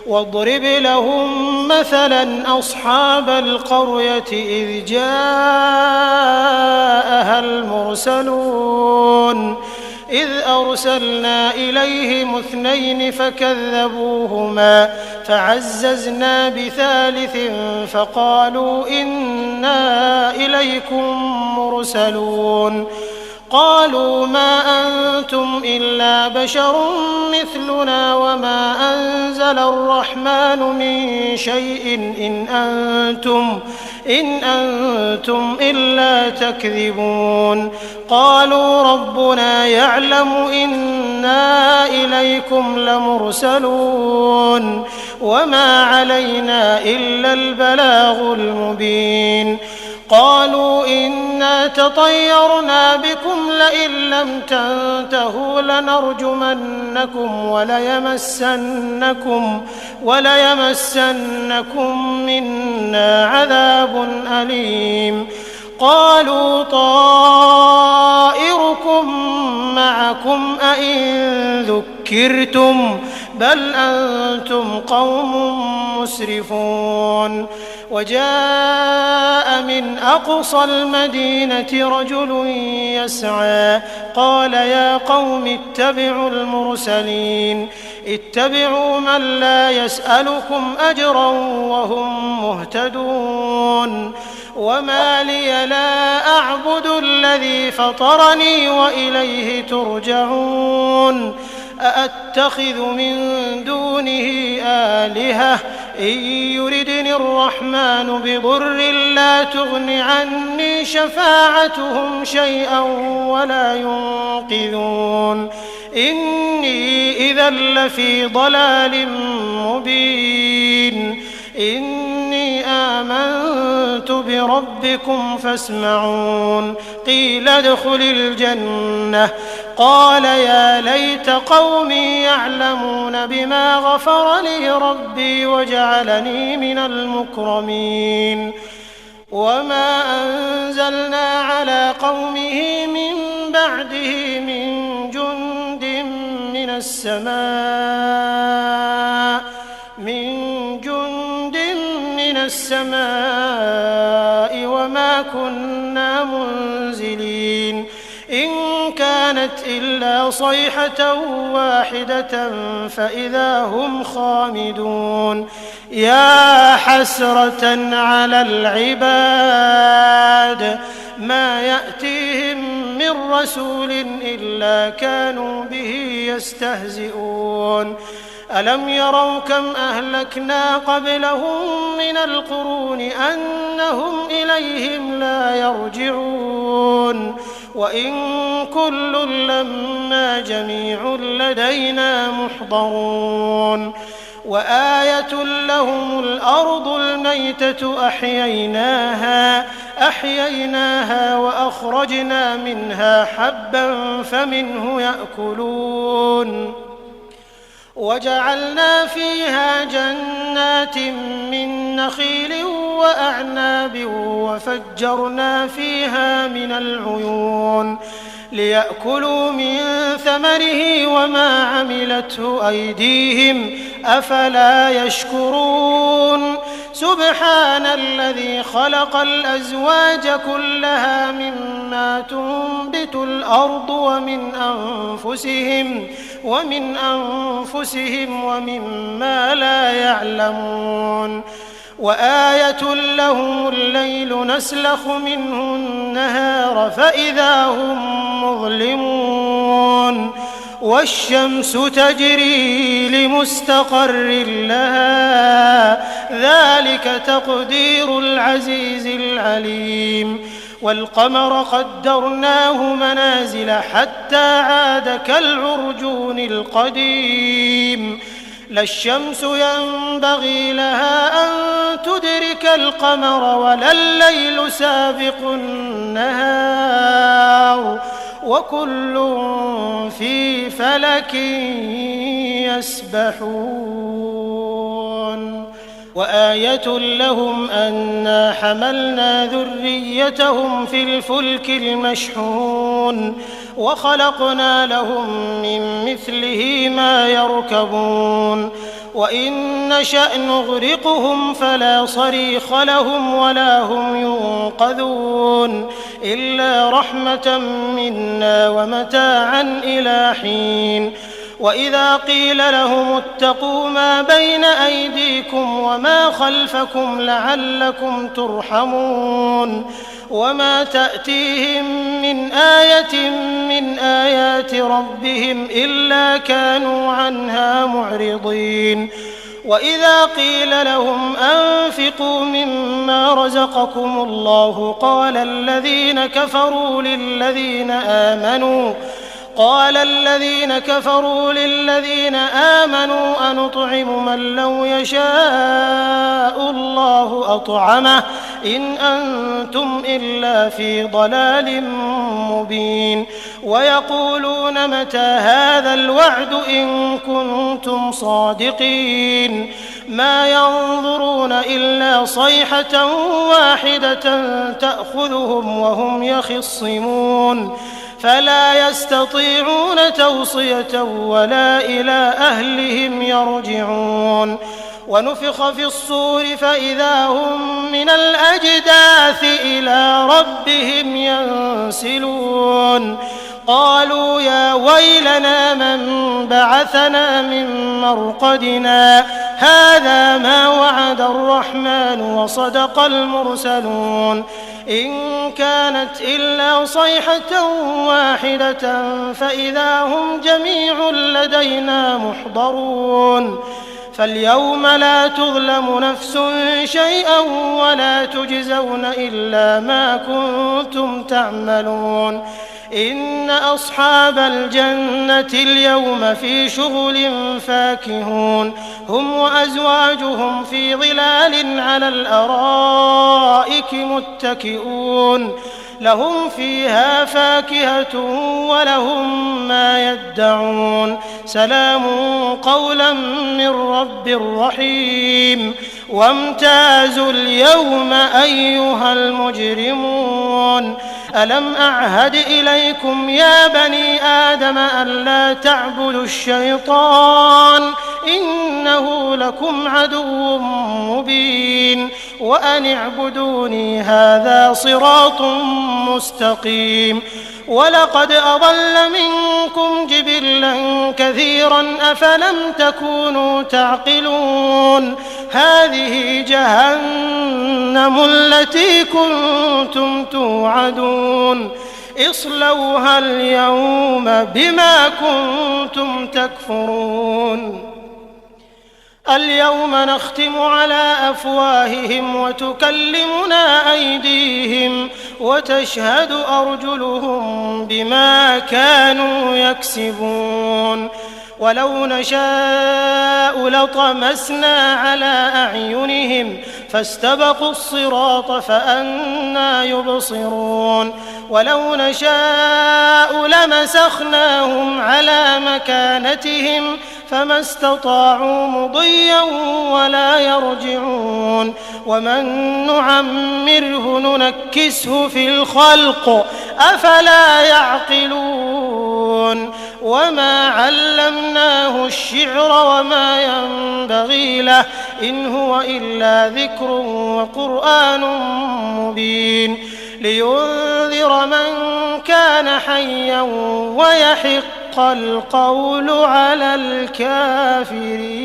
واضرب لهم مثلا أصحاب القرية إذ جاءها المرسلون إذ أرسلنا إليهم 2 فكذبوهما فعززنا بثالث فقالوا إنا إليكم مرسلون قالوا ما أنتم إلا بشر مثلنا وما أنزل الرحمن من شيء إن أنتم إلا تكذبون قالوا ربنا يعلم إنا إليكم لمرسلون وما علينا إلا البلاغ المبين قالوا إنا تطيرنا بكم لئن لم تنتهوا لنرجمنكم وليمسنكم منا عذاب أليم قالوا طائركم معكم أئن ذكرتم بل أنتم قوم مسرفون وجاء من أقصى المدينة رجل يسعى قال يا قوم اتبعوا المرسلين اتبعوا من لا يسألكم أجرا وهم مهتدون وما لي لا أعبد الذي فطرني وإليه ترجعون أأتخذ من دونه آلهة إن يردني الرحمن بضر لا تغن عني شفاعتهم شيئا ولا ينقذون إني إذا لفي ضلال مبين إني آمنت ربكم فاسمعون قيل ادخل الجنة قال يا ليت قومي يعلمون بما غفر لي ربي وجعلني من المكرمين وما أنزلنا على قومه من بعده من جند من السماء وما كنا منزلين إن كانت إلا صيحة واحدة فإذا هم خامدون يا حسرة على العباد ما يأتيهم من رسول إلا كانوا به يستهزئون ألم يروا كم أهلكنا قبلهم من القرون أنهم إليهم لا يرجعون وإن كل لما جميع لدينا محضرون وآية لهم الأرض الميتة أحييناها وأخرجنا منها حبا فمنه يأكلون وجعلنا فيها جنات من نخيل وأعناب وفجرنا فيها من العيون ليأكلوا من ثمره وما عملته أيديهم أفلا يشكرون سبحان الذي خلق الأزواج كلها مما تنبت الأرض ومن أنفسهم ومما لا يعلمون وآية لهم الليل نسلخ منه النهار فإذا هم مظلمون والشمس تجري لمستقر لها ذلك تقدير العزيز العليم والقمر قدرناه منازل حتى عاد كالعرجون القديم لا الشمس ينبغي لها أن تدرك القمر ولا الليل سابق النهار وكل في فلك يسبحون وآية لهم أنا حملنا ذريتهم في الفلك المشحون وخلقنا لهم من مثله ما يركبون وإن نشأ نغرقهم فلا صريخ لهم ولا هم ينقذون إلا رحمة منا ومتاعا إلى حين وإذا قيل لهم اتقوا ما بين أيديكم وما خلفكم لعلكم ترحمون وما تأتيهم من آية من آيات ربهم إلا كانوا عنها معرضين وإذا قيل لهم أنفقوا مما رزقكم الله قال الذين كفروا للذين آمنوا أنطعم من لو يشاء الله أطعمه إن أنتم إلا في ضلال مبين ويقولون متى هذا الوعد إن كنتم صادقين ما ينظرون إلا صيحة واحدة تأخذهم وهم يخصمون فلا يستطيعون توصية ولا إلى أهلهم يرجعون ونفخ في الصور فإذا هم من الأجداث إلى ربهم ينسلون قالوا يا ويلنا من بعثنا من مرقدنا هذا ما وعد الرحمن وصدق المرسلون إن كانت إلا صيحة واحدة فإذا هم جميع لدينا محضرون فاليوم لا تظلم نفس شيئا ولا تجزون إلا ما كنتم تعملون إن أصحاب الجنة اليوم في شغل فاكهون هم وأزواجهم في ظلال على الأرائك متكئون لهم فيها فاكهة ولهم ما يدعون سلام قولا من رب رحيم وامتازوا اليوم أيها المجرمون ألم أعهد إليكم يا بني آدم ألا تعبدوا الشيطان إنه لكم عدو مبين وأن اعبدوني هذا صراط مستقيم ولقد أضل منكم جبلا كثيرا أفلم تكونوا تعقلون هذه جهنم التي كنتم توعدون اصلوها اليوم بما كنتم تكفرون اليوم نختم على أفواههم وتكلمنا أيديهم وتشهد أرجلهم بما كانوا يكسبون ولو نشاء لطمسنا على أعينهم فاستبقوا الصراط فأنى يبصرون ولو نشاء لمسخناهم على مكانتهم فما استطاعوا مضيا ولا يرجعون ومن نعمره ننكسه في الخلق أفلا يعقلون وما علمناه الشعر وما ينبغي له إن هو إلا ذكر وقرآن مبين لينذر من كان حيا ويحق القول على الكافرين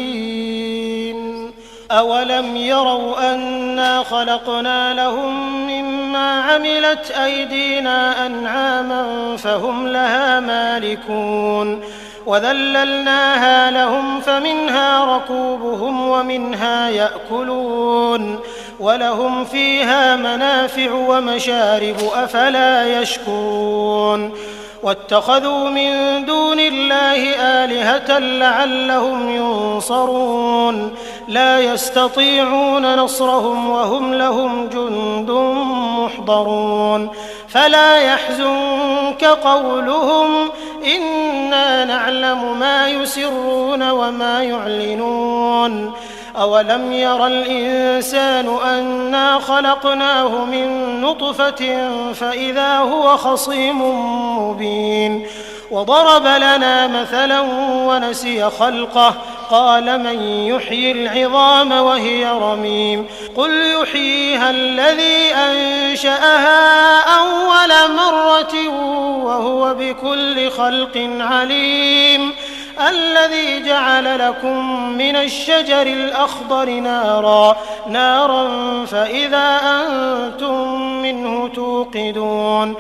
أولم يروا أنا خلقنا لهم مما عملت أيدينا أنعاما فهم لها مالكون وذللناها لهم فمنها ركوبهم ومنها يأكلون ولهم فيها منافع ومشارب أفلا يشكرون واتخذوا من دون الله آلهة لعلهم ينصرون لا يستطيعون نصرهم وهم لهم جند محضرون فلا يحزنك قولهم إنا نعلم ما يسرون وما يعلنون أولم ير الإنسان أنا خلقناه من نطفة فإذا هو خصيم مبين وضرب لنا مثلا ونسي خلقه قال من يحيي العظام وهي رميم قل يحييها الذي أنشأها أول مرة وهو بكل خلق عليم الذي جعل لكم من الشجر الأخضر نارا فإذا أنتم منه توقدون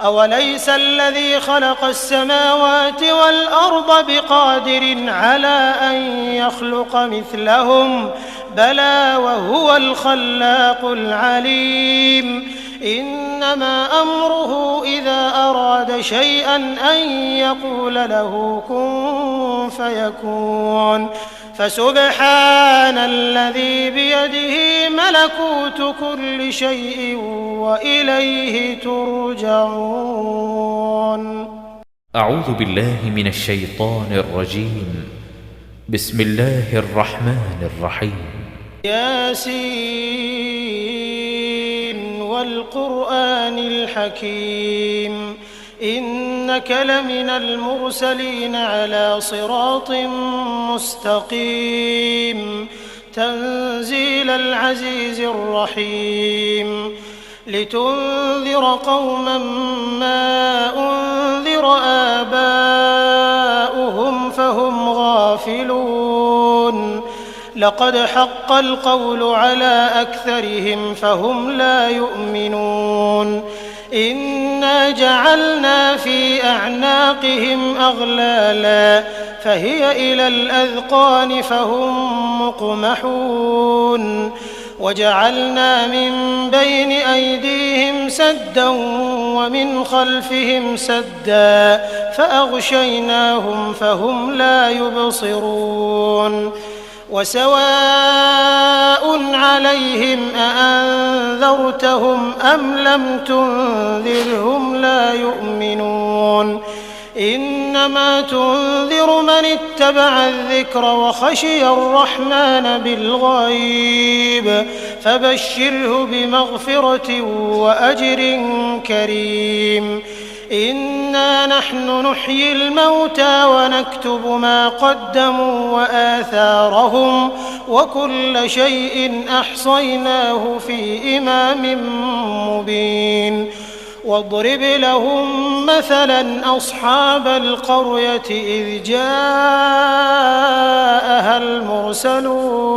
أوليس الذي خلق السماوات والأرض بقادر على أن يخلق مثلهم بلى وهو الخلاق العليم إنما أمره إذا أراد شيئا أن يقول له كن فيكون فسبحان الذي بيده ملكوت كل شيء وإليه ترجعون. أعوذ بالله من الشيطان الرجيم. بسم الله الرحمن الرحيم. ياسين والقرآن الحكيم إنك لمن المرسلين على صراط مستقيم تنزيل العزيز الرحيم لتنذر قوما ما أنذر آباؤهم فهم غافلون لقد حق القول على أكثرهم فهم لا يؤمنون إنا جعلنا في أعناقهم أغلالا فهي إلى الأذقان فهم مقمحون وجعلنا من بين أيديهم سدا ومن خلفهم سدا فأغشيناهم فهم لا يبصرون وسواء عليهم أأنذرتهم أم لم تنذرهم لا يؤمنون إنما تنذر من اتبع الذكر وخشي الرحمن بالغيب فبشره بمغفرة وأجر كريم إنا نحن نحيي الموتى ونكتب ما قدموا وآثارهم وكل شيء أحصيناه في إمام مبين واضرب لهم مثلا أصحاب القرية إذ جاءها المرسلون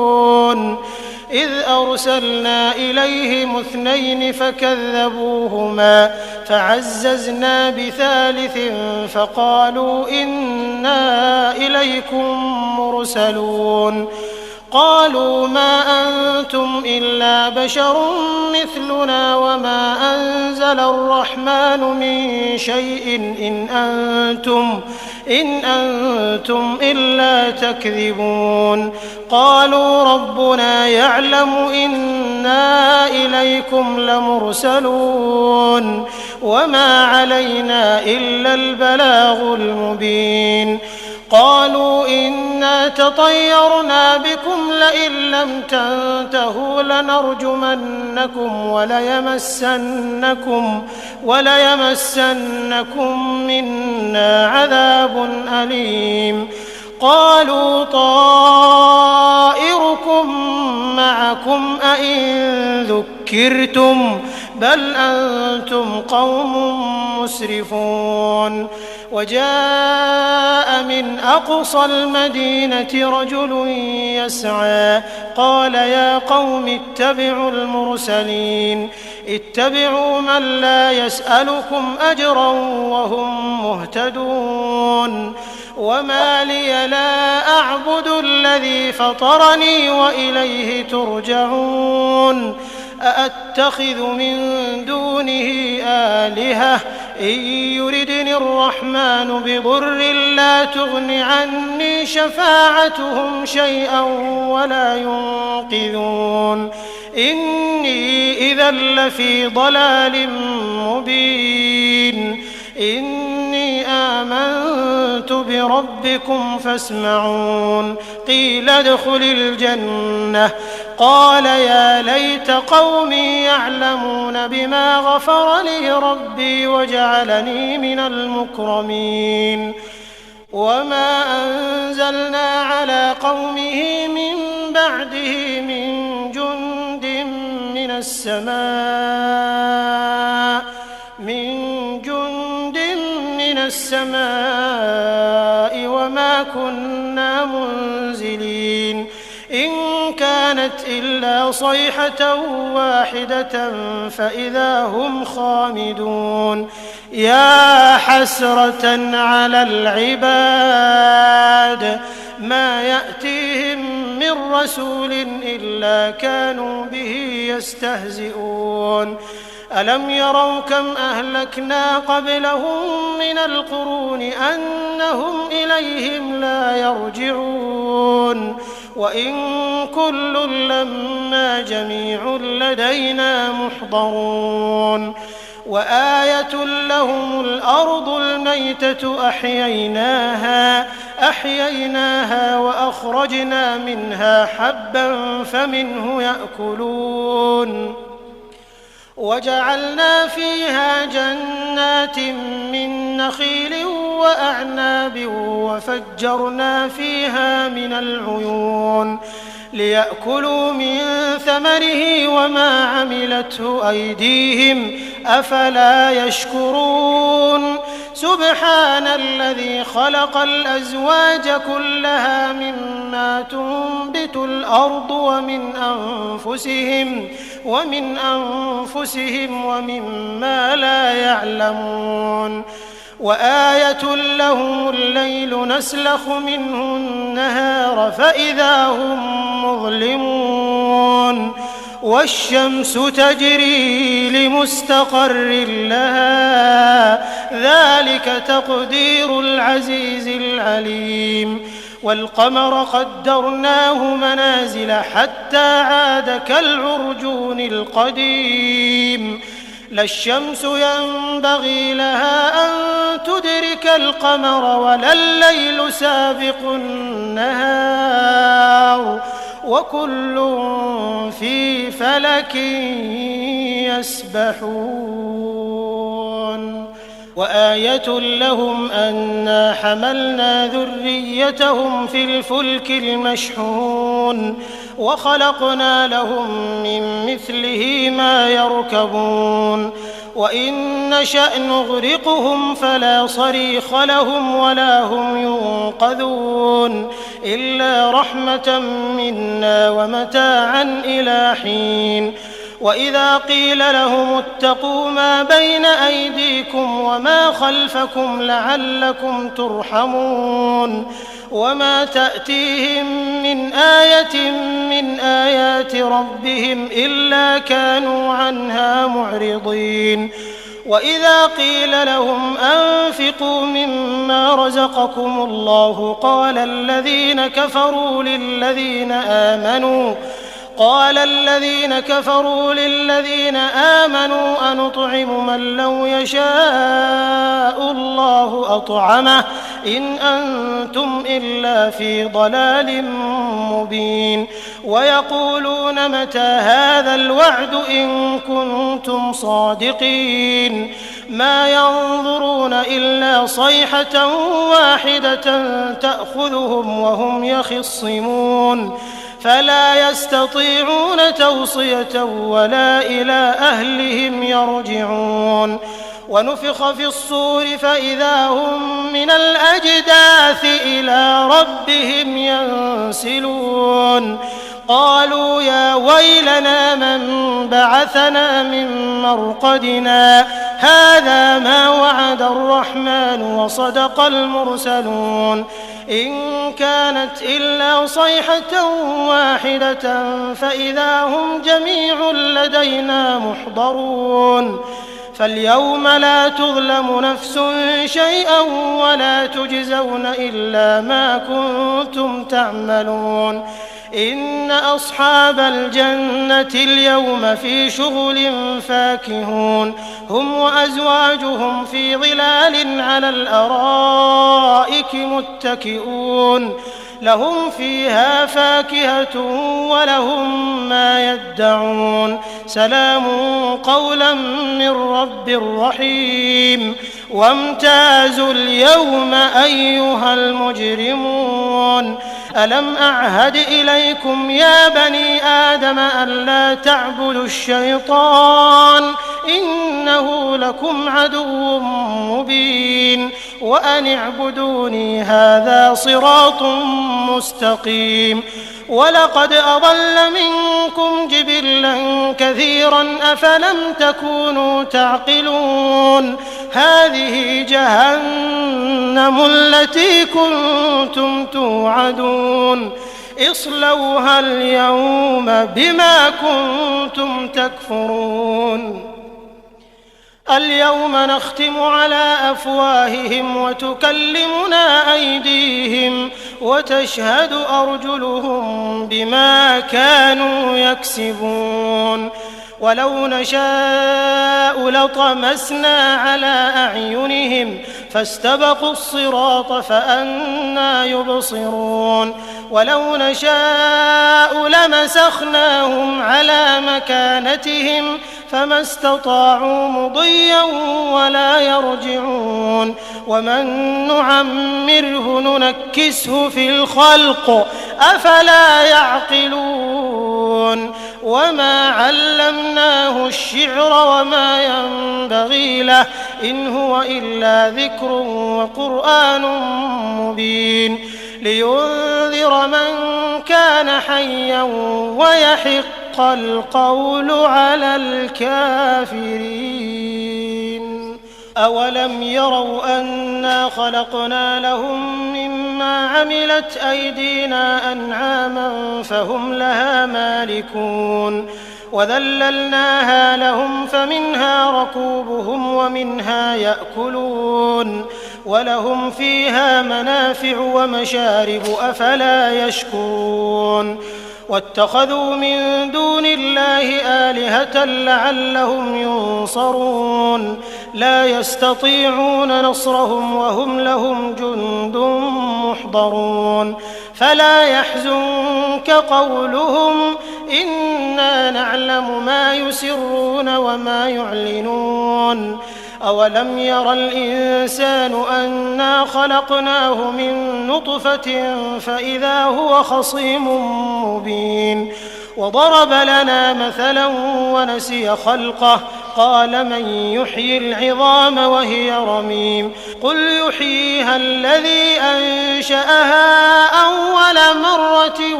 إذ أرسلنا إليهم 2 فكذبوهما فعززنا بثالث فقالوا إنا إليكم مرسلون قالوا ما أنتم إلا بشر مثلنا وما أنزل الرحمن من شيء إن أنتم إلا تكذبون قالوا ربنا يعلم إنا إليكم لمرسلون وما علينا إلا البلاغ المبين قالوا إنا تطيرنا بكم لئن لم تنتهوا لنرجمنكم وليمسنكم منا عذاب أليم قالوا طائركم معكم أئن ذكرتم بل أنتم قوم مسرفون وجاء من أقصى المدينة رجل يسعى قال يا قوم اتبعوا المرسلين اتبعوا من لا يسألكم أجرا وهم مهتدون وما لي لا أعبد الذي فطرني وإليه ترجعون أأتخذ من دونه آلهة إن يردني الرحمن بضر لا تغن عني شفاعتهم شيئا ولا ينقذون إني إذا لفي ضلال مبين إني آمنت بربكم فاسمعون قيل ادخل الجنة قال يا ليت قومي يعلمون بما غفر لي ربي وجعلني من المكرمين وما أنزلنا على قومه من بعده من جند من السماء وما كنا منزلين إن كانت إلا صيحة واحدة فإذا هم خامدون يا حسرة على العباد ما يأتيهم من رسول إلا كانوا به يستهزئون ألم يروا كم أهلكنا قبلهم من القرون أنهم إليهم لا يرجعون وإن كل لما جميع لدينا محضرون وآية لهم الأرض الميتة أحييناها وأخرجنا منها حبا فمنه يأكلون وجعلنا فيها جنات من نخيل وأعناب وفجرنا فيها من العيون ليأكلوا من ثمره وما عملته أيديهم أفلا يشكرون سبحان الذي خلق الأزواج كلها مما تنبت الأرض ومن أنفسهم ومما لا يعلمون وآية لهم الليل نسلخ منه النهار فإذا هم مظلمون والشمس تجري لمستقر لها ذلك تقدير العزيز العليم والقمر قدرناه منازل حتى عاد كالعرجون القديم لا الشمس ينبغي لها أن تدرك القمر ولا الليل سابق النهار وكل في فلك يسبحون وآية لهم أنا حملنا ذريتهم في الفلك المشحون وخلقنا لهم من مثله ما يركبون وإن نشأ نغرقهم فلا صريخ لهم ولا هم ينقذون إلا رحمة منا ومتاعا إلى حين وإذا قيل لهم اتقوا ما بين أيديكم وما خلفكم لعلكم ترحمون وما تأتيهم من آية من آيات ربهم إلا كانوا عنها معرضين وإذا قيل لهم أنفقوا مما رزقكم الله قال الذين كفروا للذين آمنوا أنطعم من لو يشاء الله أطعمه إن أنتم إلا في ضلال مبين ويقولون متى هذا الوعد إن كنتم صادقين ما ينظرون إلا صيحة واحدة تأخذهم وهم يخصمون فلا يستطيعون توصية ولا إلى أهلهم يرجعون ونفخ في الصور فإذا هم من الأجداث إلى ربهم ينسلون قالوا يا ويلنا من بعثنا من مرقدنا هذا ما وعد الرحمن وصدق المرسلون إن كانت إلا صيحة واحدة فإذا هم جميع لدينا محضرون فاليوم لا تظلم نفس شيئا ولا تجزون إلا ما كنتم تعملون إن أصحاب الجنة اليوم في شغل فاكهون هم وأزواجهم في ظلال على الأرائك متكئون لهم فيها فاكهة ولهم ما يدعون سلام قولا من رب رحيم وامتازوا اليوم أيها المجرمون ألم أعهد إليكم يا بني آدم ألا تعبدوا الشيطان إنه لكم عدو مبين وأن اعبدوني هذا صراط مستقيم ولقد أضل منكم جبلا كثيرا أفلم تكونوا تعقلون هذه جهنم التي كنتم توعدون اصلوها اليوم بما كنتم تكفرون اليوم نختم على أفواههم وتكلمنا أيديهم وتشهد أرجلهم بما كانوا يكسبون ولو نشاء لطمسنا على أعينهم فاستبقوا الصراط فأنى يبصرون ولو نشاء لمسخناهم على مكانتهم فما استطاعوا مضيا ولا يرجعون ومن نعمره ننكسه في الخلق أفلا يعقلون وما علمناه الشعر وما ينبغي له إن هو إلا ذكر وقرآن مبين لينذر من كان حيا ويحق القول على الكافرين أولم يروا أنا خلقنا لهم مما عملت أيدينا أنعاما فهم لها مالكون وذللناها لهم فمنها ركوبهم ومنها يأكلون ولهم فيها منافع ومشارب أفلا يشكرون واتخذوا من دون الله آلهة لعلهم ينصرون لا يستطيعون نصرهم وهم لهم جند محضرون فلا يحزنك قولهم إنا نعلم ما يسرون وما يعلنون أولم ير الإنسان أنا خلقناه من نطفة فإذا هو خصيم مبين وضرب لنا مثلا ونسي خلقه قال من يحيي العظام وهي رميم قل يحييها الذي أنشأها أول مرة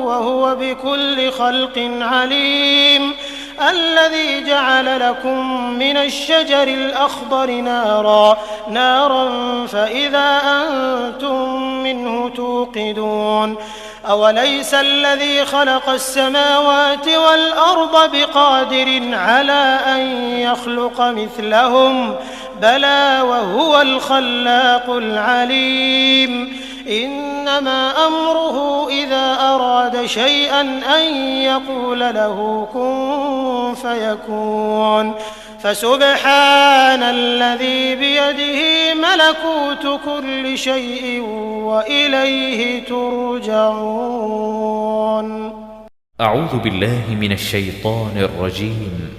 وهو بكل خلق عليم الذي جعل لكم من الشجر الأخضر نارا فإذا أنتم منه توقدون أوليس الذي خلق السماوات والأرض بقادر على أن يخلق مثلهم بلى وهو الخلاق العليم إنما أمره إذا أراد شيئا أن يقول له كن فيكون فسبحان الذي بيده ملكوت كل شيء وإليه ترجعون. أعوذ بالله من الشيطان الرجيم.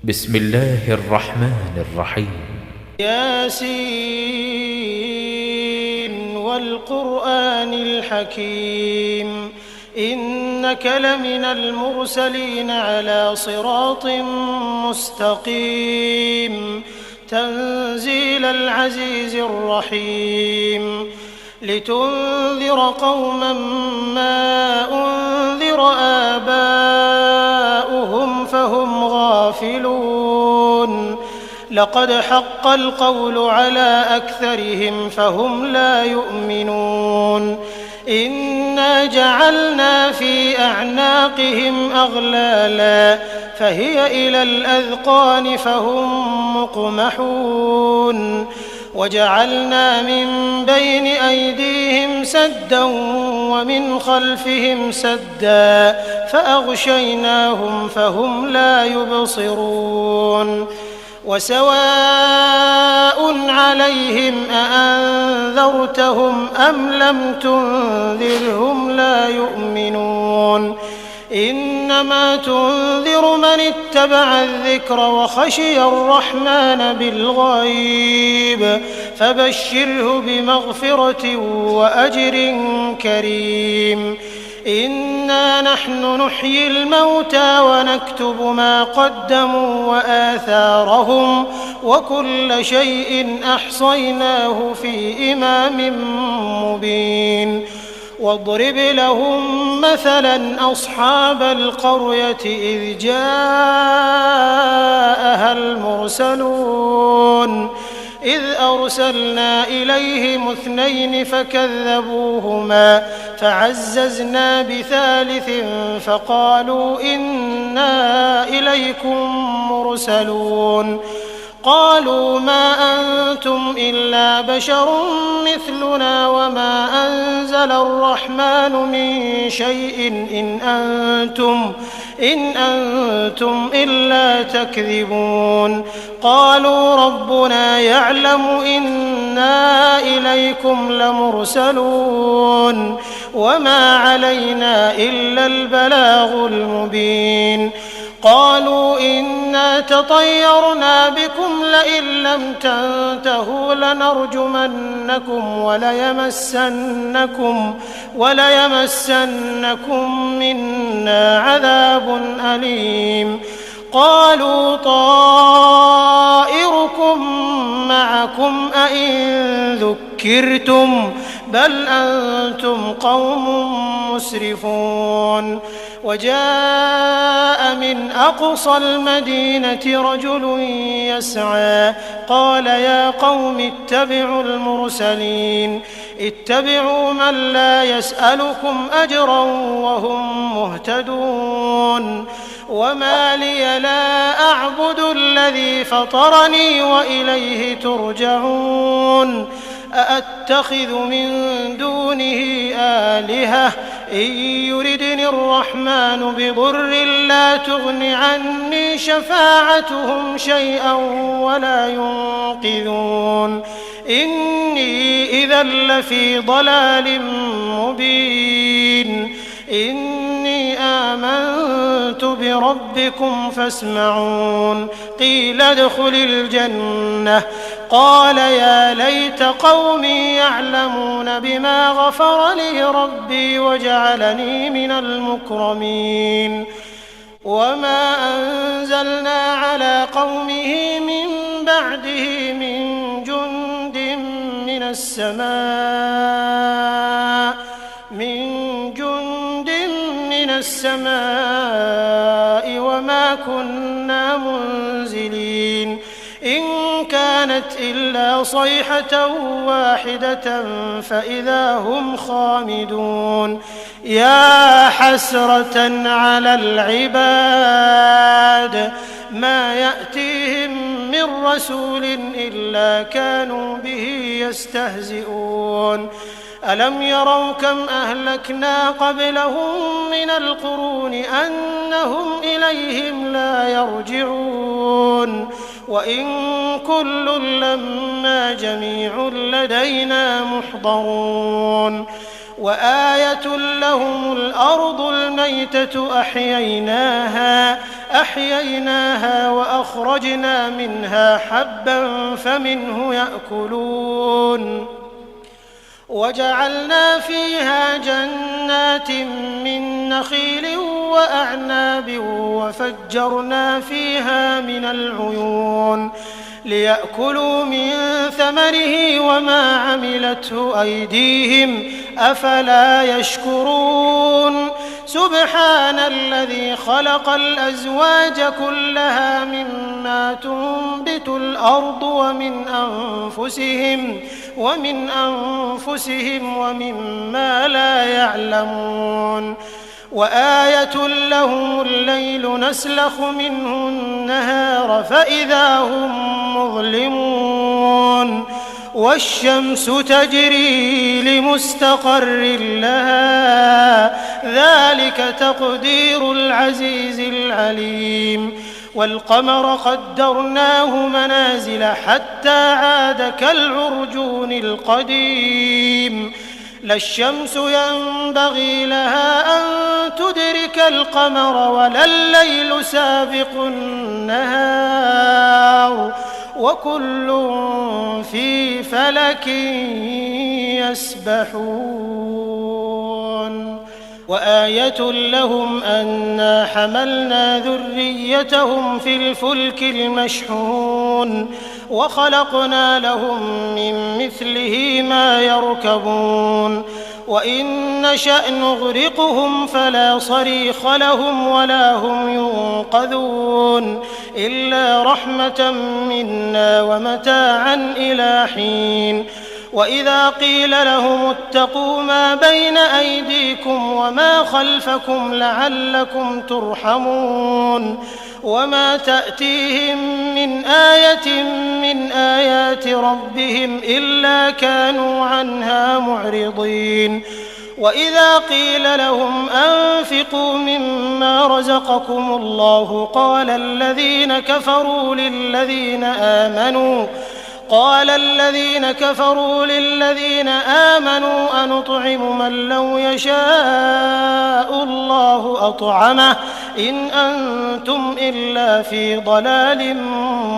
بسم الله الرحمن الرحيم. ياسين والقرآن الحكيم إنك لمن المرسلين على صراط مستقيم تنزيل العزيز الرحيم لتنذر قوما ما أنذر آباؤهم فهم غافلون لقد حق القول على أكثرهم فهم لا يؤمنون إنا جعلنا في أعناقهم أغلالا فهي إلى الأذقان فهم مقمحون وجعلنا من بين أيديهم سدا ومن خلفهم سدا فأغشيناهم فهم لا يبصرون وسواء عليهم أأنذرتهم أم لم تنذرهم لا يؤمنون إنما تنذر من اتبع الذكر وخشي الرحمن بالغيب فبشره بمغفرة وأجر كريم إنا نحن نحيي الموتى ونكتب ما قدموا وآثارهم وكل شيء أحصيناه في إمام مبين واضرب لهم مثلا أصحاب القرية إذ جاءها المرسلون إذ أرسلنا إليهم 2 فكذبوهما فعززنا بثالث فقالوا إنا إليكم مرسلون قالوا ما أنتم إلا بشر مثلنا وما أنزل الرحمن من شيء إن أنتم إلا تكذبون قالوا ربنا يعلم إنا إليكم لمرسلون وما علينا إلا البلاغ المبين قالوا إنا تطيرنا بكم لئن لم تنتهوا لنرجمنكم وليمسنكم منا عذاب أليم قالوا طائركم معكم أئن ذكرتم بل أنتم قوم مسرفون وجاء من أقصى المدينة رجل يسعى قال يا قوم اتبعوا المرسلين اتبعوا من لا يسألكم أجرا وهم مهتدون وما لي لا أعبد الذي فطرني وإليه ترجعون أأتخذ من دونه آلهة إن يردني الرحمن بضر لا تغن عني شفاعتهم شيئا ولا ينقذون إني إذا لفي ضلال مبين إني آمنت بربكم فاسمعون قيل ادخل الجنة قال يا ليت قومي يعلمون بما غفر لي ربي وجعلني من المكرمين وما أنزلنا على قومه من بعده من جند من السماء وما كنا منزلين إن كانت إلا صيحة واحدة فإذا هم خامدون يا حسرة على العباد ما يأتيهم من رسول إلا كانوا به يستهزئون ألم يروا كم أهلكنا قبلهم من القرون أنهم إليهم لا يرجعون وإن كل لما جميع لدينا محضرون وآية لهم الأرض الميتة أحييناها وأخرجنا منها حبا فمنه يأكلون وجعلنا فيها جنات من نخيل وأعناب وفجرنا فيها من العيون ليأكلوا من ثمره وما عملته أيديهم أفلا يشكرون سبحان الذي خلق الأزواج كلها مما تنبت الأرض ومن أنفسهم ومما لا يعلمون وآية لهم الليل نسلخ منه النهار فإذا هم مظلمون والشمس تجري لمستقر لها ذلك تقدير العزيز العليم والقمر قدرناه منازل حتى عاد كالعرجون القديم لا الشمس ينبغي لها أن تدرك القمر ولا الليل سابق النهار وكل في فلك يسبحون وآية لهم أنا حملنا ذريتهم في الفلك المشحون وخلقنا لهم من مثله ما يركبون وإن نشأ نغرقهم فلا صريخ لهم ولا هم ينقذون إلا رحمة منا ومتاعا إلى حين وإذا قيل لهم اتقوا ما بين أيديكم وما خلفكم لعلكم ترحمون وما تأتيهم من آية من آيات ربهم إلا كانوا عنها معرضين وإذا قيل لهم أنفقوا مما رزقكم الله قال الذين كفروا للذين آمنوا أنطعم من لو يشاء الله أطعمه إن أنتم إلا في ضلال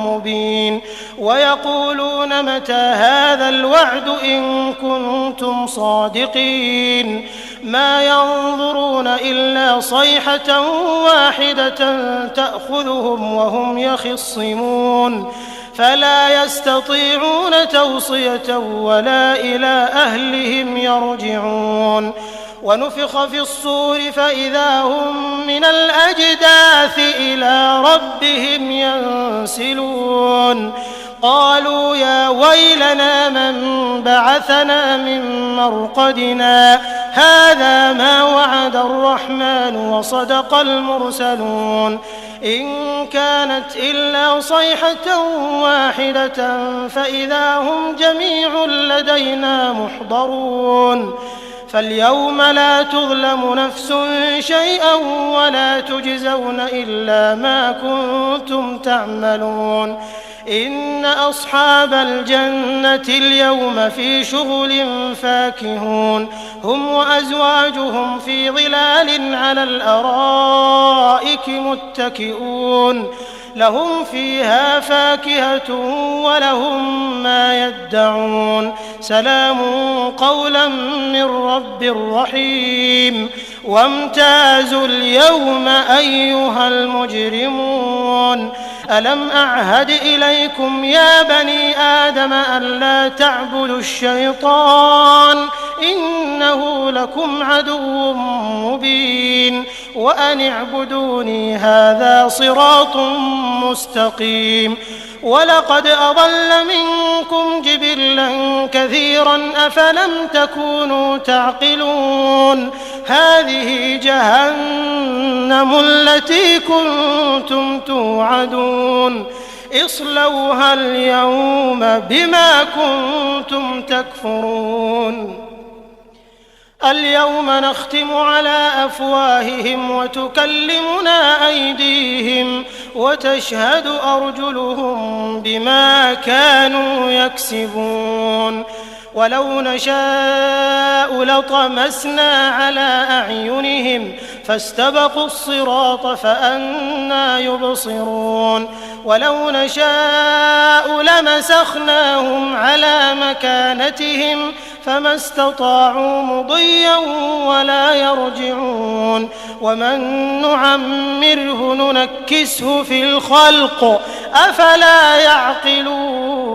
مبين ويقولون متى هذا الوعد إن كنتم صادقين ما ينظرون إلا صيحة واحدة تأخذهم وهم يخصمون فلا يستطيعون توصية ولا إلى أهلهم يرجعون ونفخ في الصور فإذا هم من الأجداث إلى ربهم ينسلون قالوا يا ويلنا من بعثنا من مرقدنا هذا ما وعد الرحمن وصدق المرسلون إن كانت إلا صيحة واحدة فإذا هم جميع لدينا محضرون فاليوم لا تظلم نفس شيئا ولا تجزون إلا ما كنتم تعملون إن أصحاب الجنة اليوم في شغل فاكهون هم وأزواجهم في ظلال على الأرائك متكئون لهم فيها فاكهة ولهم ما يدعون سلام قولا من رب رحيم وامتازوا اليوم أيها المجرمون ألم أعهد إليكم يا بني آدم ألا تعبدوا الشيطان إنه لكم عدو مبين وأن اعبدوني هذا صراط مستقيم ولقد أضل منكم جبلا كثيرا أفلم تكونوا تعقلون هذه جهنم التي كنتم توعدون اصلوها اليوم بما كنتم تكفرون اليوم نختم على أفواههم وتكلمنا أيديهم وتشهد أرجلهم بما كانوا يكسبون ولو نشاء لطمسنا على أعينهم فاستبقوا الصراط فأنى يبصرون ولو نشاء لمسخناهم على مكانتهم فما استطاعوا مضيا ولا يرجعون ومن نعمره ننكسه في الخلق أفلا يعقلون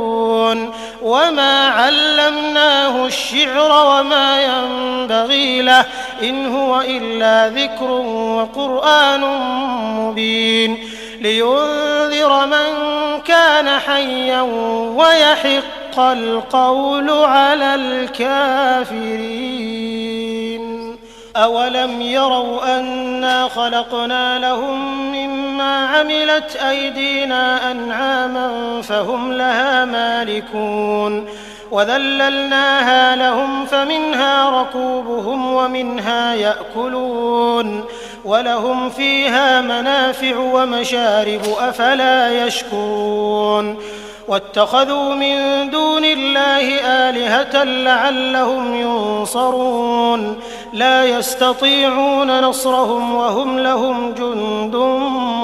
وما علمناه الشعر وما ينبغي له إن هو إلا ذكر وقرآن مبين لينذر من كان حيا ويحق القول على الكافرين أولم يروا أنا خلقنا لهم مما عملت أيدينا أنعاما فهم لها مالكون وذللناها لهم فمنها ركوبهم ومنها يأكلون ولهم فيها منافع ومشارب أفلا يشكرون واتخذوا من دون الله آلهة لعلهم ينصرون لا يستطيعون نصرهم وهم لهم جند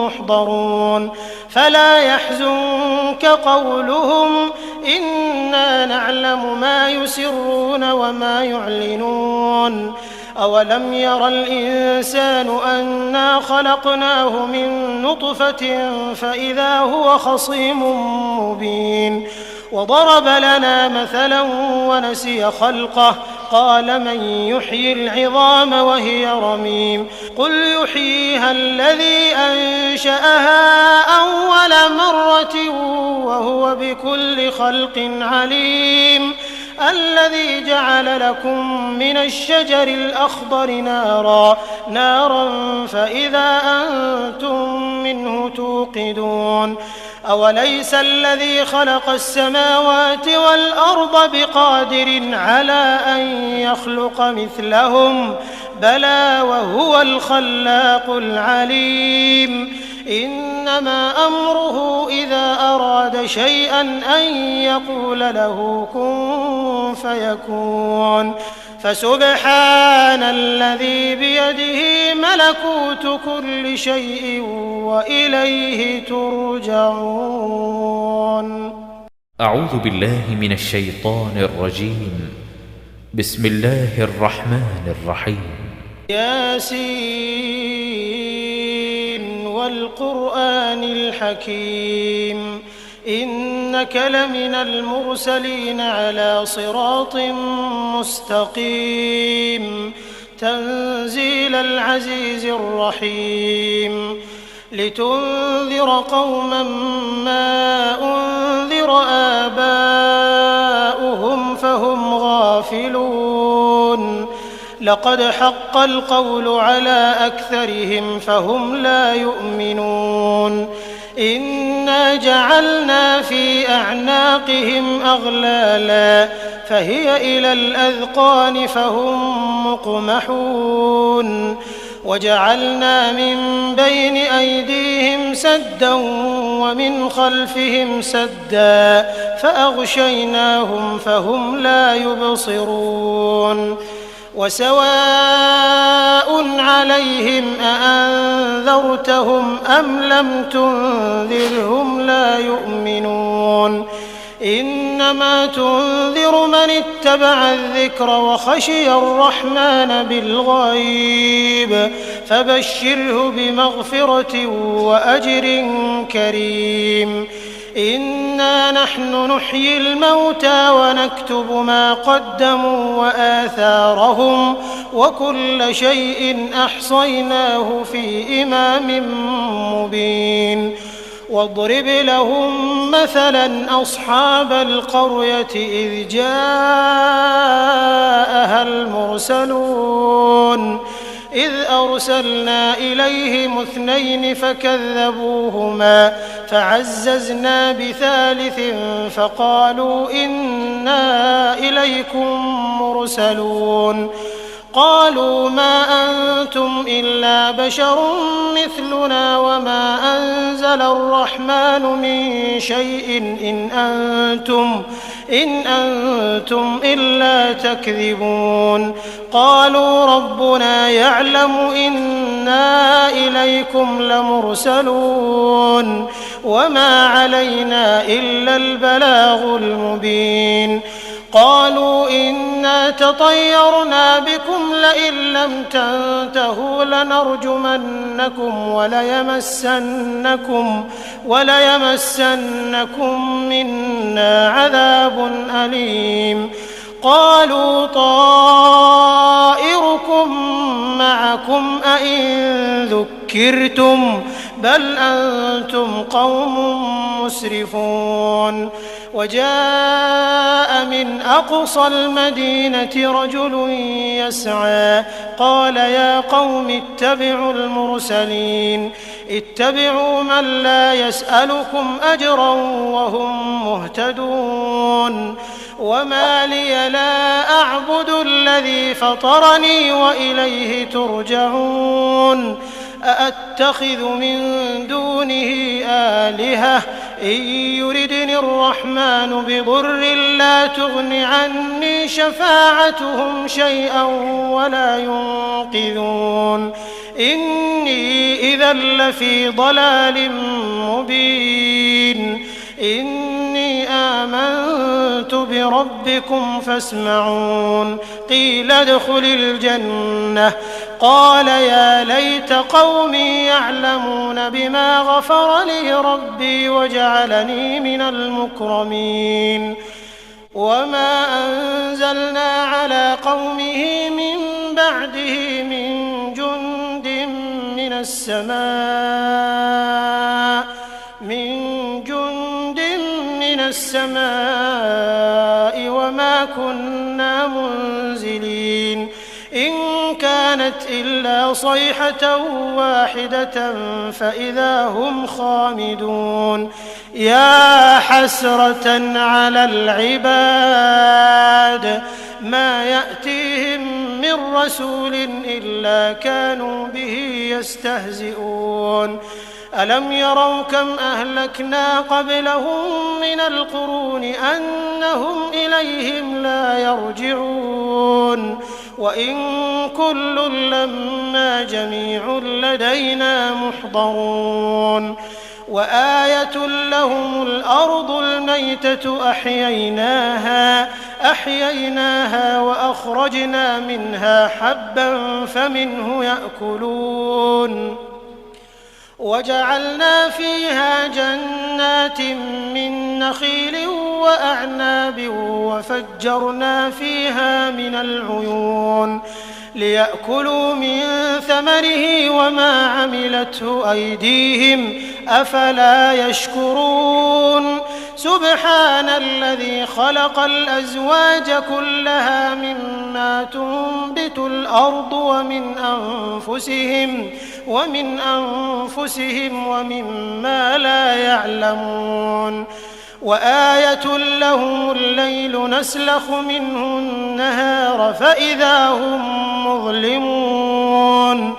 محضرون فلا يحزنك قولهم إنا نعلم ما يسرون وما يعلنون أولم ير الإنسان أنا خلقناه من نطفة فإذا هو خصيم مبين وضرب لنا مثلا ونسي خلقه قال من يحيي العظام وهي رميم قل يحييها الذي أنشأها أول مرة وهو بكل خلق عليم الذي جعل لكم من الشجر الأخضر نارا فإذا أنتم منه توقدون أوليس الذي خلق السماوات والأرض بقادر على أن يخلق مثلهم بلى وهو الخلاق العليم إنما أمره إذا أراد شيئا أن يقول له كن فيكون فسبحان الذي بيده ملكوت كل شيء وإليه ترجعون. أعوذ بالله من الشيطان الرجيم. بسم الله الرحمن الرحيم. ياسين والقرآن الحكيم إنك لمن المرسلين على صراط مستقيم تنزيل العزيز الرحيم لتنذر قوما ما أنذر آباؤهم فهم غافلون لقد حق القول على أكثرهم فهم لا يؤمنون إنا جعلنا في أعناقهم أغلالا فهي إلى الأذقان فهم مقمحون وجعلنا من بين أيديهم سدا ومن خلفهم سدا فأغشيناهم فهم لا يبصرون وسواء عليهم أأنذرتهم أم لم تنذرهم لا يؤمنون إنما تنذر من اتبع الذكر وخشي الرحمن بالغيب فبشره بمغفرة وأجر كريم إنا نحن نحيي الموتى ونكتب ما قدموا وآثارهم وكل شيء أحصيناه في إمام مبين واضرب لهم مثلا أصحاب القرية إذ جاءها المرسلون إذ أرسلنا إليهم 2 فكذبوهما فعززنا بثالث فقالوا إنا إليكم مرسلون قالوا ما أنتم إلا بشر مثلنا وما أنزل الرحمن من شيء إن أنتم إلا تكذبون قالوا ربنا يعلم إنا إليكم لمرسلون وما علينا إلا البلاغ المبين قالوا إنا تطيرنا بكم لئن لم تنتهوا لنرجمنكم وليمسنكم منا عذاب أليم قالوا طائركم معكم أئن ذكرتم بل أنتم قوم مسرفون وجاء من أقصى المدينة رجل يسعى قال يا قوم اتبعوا المرسلين اتبعوا من لا يسألكم أجرا وهم مهتدون وما لي لا أعبد الذي فطرني وإليه ترجعون أأتخذ من دونه آلهة إن يردني الرحمن بضر لا تغن عني شفاعتهم شيئا ولا ينقذون إني إذا لفي ضلال مبين إني آمنت بربكم فاسمعون قيل ادخل الجنة قال يا ليت قومي يعلمون بما غفر لي ربي وجعلني من المكرمين وما أنزلنا على قومه من بعده من جند من السماء وما كنا منزلين إن كانت إلا صيحة واحدة فإذا هم خامدون يا حسرة على العباد ما يأتيهم من رسول إلا كانوا به يستهزئون ألم يروا كم أهلكنا قبلهم من القرون أنهم إليهم لا يرجعون وإن كل لما جميع لدينا محضرون وآية لهم الأرض الميتة أحييناها وأخرجنا منها حبا فمنه يأكلون وجعلنا فيها جنات من نخيل وأعناب وفجرنا فيها من العيون ليأكلوا من ثمره وما عملته أيديهم أفلا يشكرون سبحان الذي خلق الأزواج كلها مما تنبت الأرض ومن أنفسهم ومما لا يعلمون وآية لهم الليل نسلخ منه النهار فإذا هم مظلمون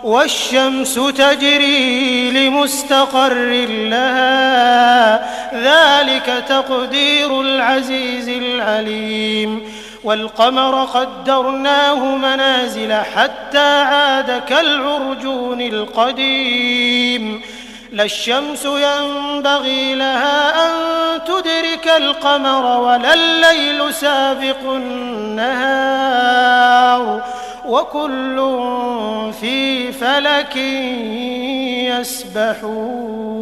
والشمس تجري لمستقر لها ذلك تقدير العزيز العليم والقمر قدرناه منازل حتى عاد كالعرجون القديم لا الشمس ينبغي لها أن تدرك القمر ولا الليل سابق النهار وكل في فلك يسبحون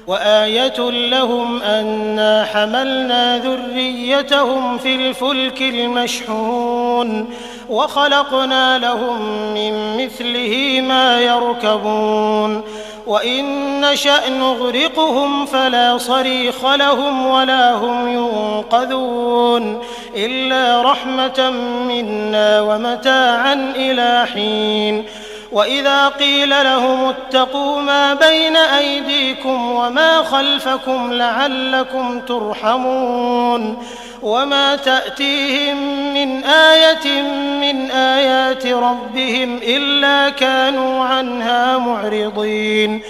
وآية لهم أنا حملنا ذريتهم في الفلك المشحون وخلقنا لهم من مثله ما يركبون وإن نشأ نغرقهم فلا صريخ لهم ولا هم ينقذون إلا رحمة منا ومتاعا إلى حين وإذا قيل لهم اتقوا ما بين أيديكم وما خلفكم لعلكم ترحمون وما تأتيهم من آية من آيات ربهم إلا كانوا عنها معرضين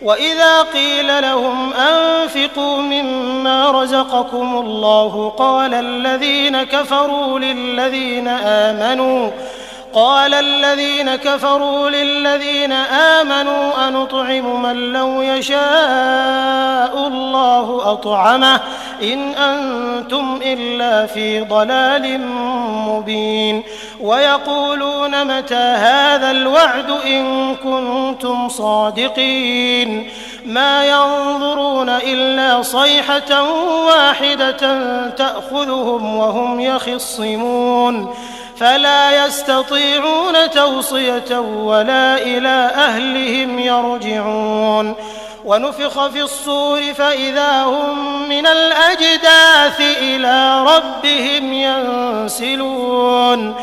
وإذا قيل لهم أنفقوا مما رزقكم الله قال الذين كفروا للذين آمنوا أنطعم من لو يشاء الله أطعمه إن أنتم إلا في ضلال مبين ويقولون متى هذا الوعد إن كنتم صادقين ما ينظرون إلا صيحة واحدة تأخذهم وهم يخصمون فلا يستطيعون توصية ولا إلى أهلهم يرجعون ونفخ في الصور فإذا هم من الأجداث إلى ربهم ينسلون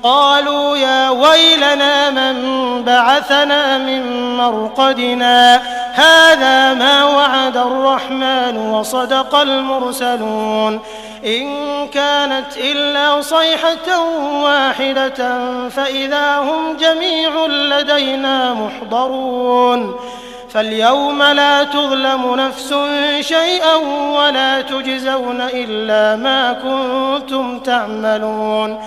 قالوا يا ويلنا من بعثنا من مرقدنا هذا ما وعد الرحمن وصدق المرسلون إن كانت إلا صيحة واحدة فإذا هم جميع لدينا محضرون فاليوم لا تظلم نفس شيئا ولا تجزون إلا ما كنتم تعملون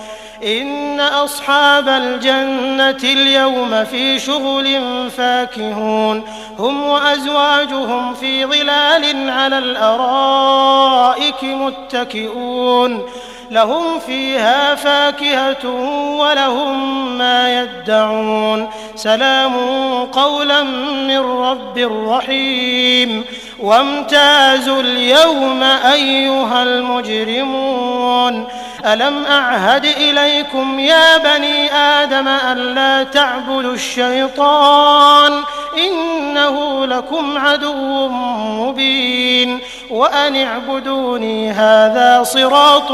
إن أصحاب الجنة اليوم في شغل فاكهون هم وأزواجهم في ظلال على الأرائك متكئون لهم فيها فاكهة ولهم ما يدعون سلام قولا من رب رحيم وامتازوا اليوم أيها المجرمون ألم أعهد إليكم يا بني آدم ألا تعبدوا الشيطان إنه لكم عدو مبين وأن اعبدوني هذا صراط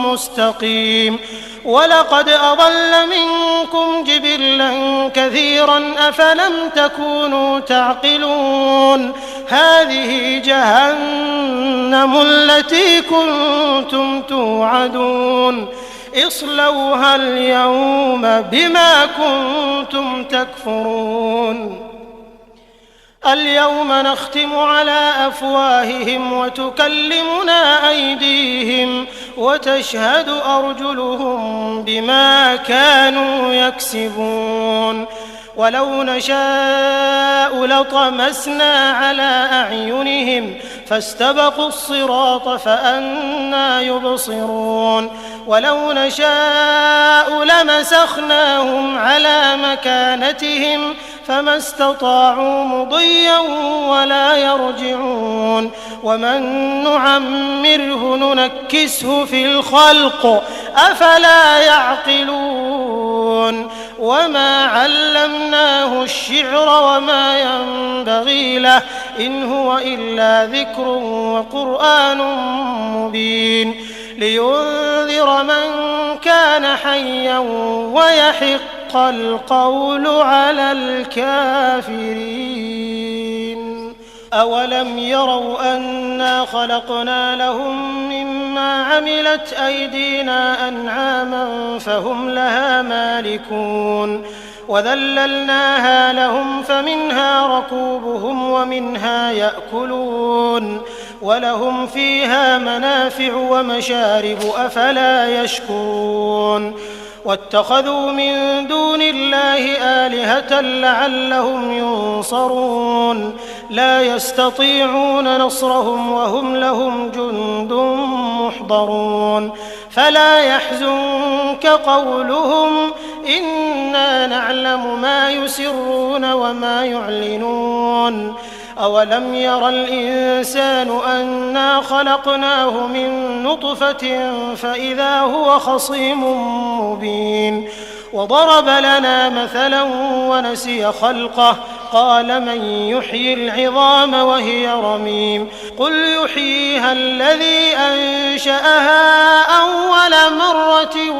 مستقيم ولقد أضل منكم جبلا كثيرا أفلم تكونوا تعقلون هذه جهنم التي كنتم توعدون اصلوها اليوم بما كنتم تكفرون اليوم نختم على أفواههم وتكلمنا أيديهم وتشهد أرجلهم بما كانوا يكسبون ولو نشاء لطمسنا على أعينهم فاستبقوا الصراط فأنى يبصرون ولو نشاء لمسخناهم على مكانتهم فما استطاعوا مضيا ولا يرجعون ومن نعمره ننكسه في الخلق أفلا يعقلون وما علمناه الشعر وما ينبغي له إن هو إلا ذكر وقرآن مبين لينذر من كان حيا ويحق القول على الكافرين. أولم يروا أنا خلقنا لهم مما عملت أيدينا أنعاما فهم لها مالكون وذللناها لهم فمنها ركوبهم ومنها يأكلون ولهم فيها منافع ومشارب أفلا يشكرون واتخذوا من دون الله آلهة لعلهم ينصرون لا يستطيعون نصرهم وهم لهم جند محضرون فلا يحزنك قولهم إنا نعلم ما يسرون وما يعلنون أولم ير الإنسان أنا خلقناه من نطفة فإذا هو خصيم مبين وضرب لنا مثلا ونسي خلقه قال من يحيي العظام وهي رميم قل يحييها الذي أنشأها أول مرة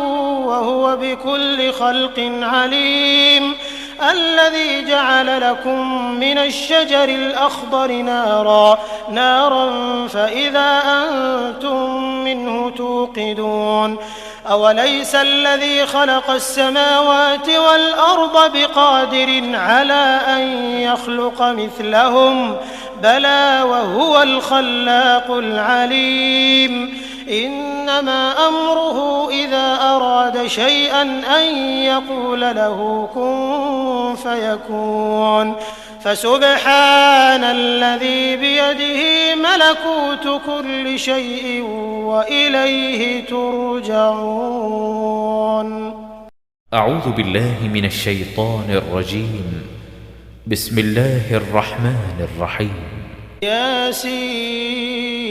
وهو بكل خلق عليم الذي جعل لكم من الشجر الأخضر نارا فإذا أنتم منه توقدون أوليس الذي خلق السماوات والأرض بقادر على أن يخلق مثلهم بلى وهو الخلاق العليم إنما أمره إذا أراد شيئا أن يقول له كن فيكون فسبحان الذي بيده ملكوت كل شيء وإليه ترجعون. أعوذ بالله من الشيطان الرجيم. بسم الله الرحمن الرحيم. ياسين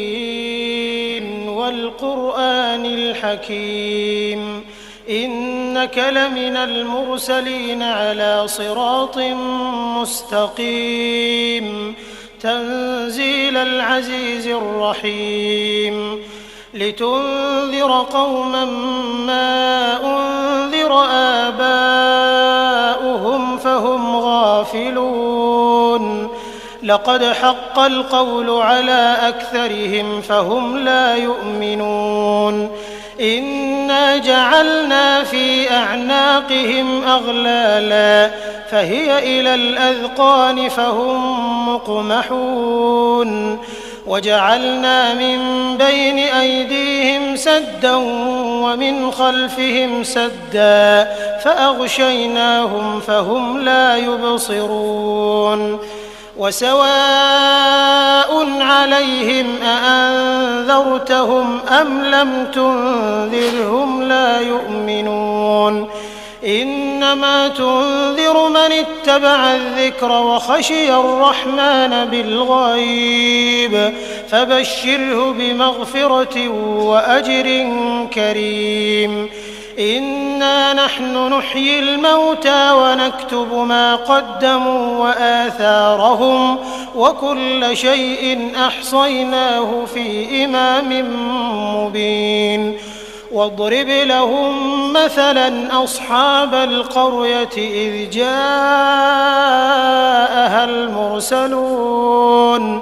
والقرآن الحكيم إنك لمن المرسلين على صراط مستقيم تنزيل العزيز الرحيم لتنذر قوما ما أنذر آباؤهم فهم غافلون لقد حق القول على أكثرهم فهم لا يؤمنون إنا جعلنا في أعناقهم أغلالا فهي إلى الأذقان فهم مقمحون وجعلنا من بين أيديهم سدا ومن خلفهم سدا فأغشيناهم فهم لا يبصرون وسواء عليهم أأنذرتهم أم لم تنذرهم لا يؤمنون إنما تنذر من اتبع الذكر وخشي الرحمن بالغيب فبشره بمغفرة وأجر كريم إنا نحن نحيي الموتى ونكتب ما قدموا وآثارهم وكل شيء أحصيناه في إمام مبين واضرب لهم مثلا أصحاب القرية إذ جاءها المرسلون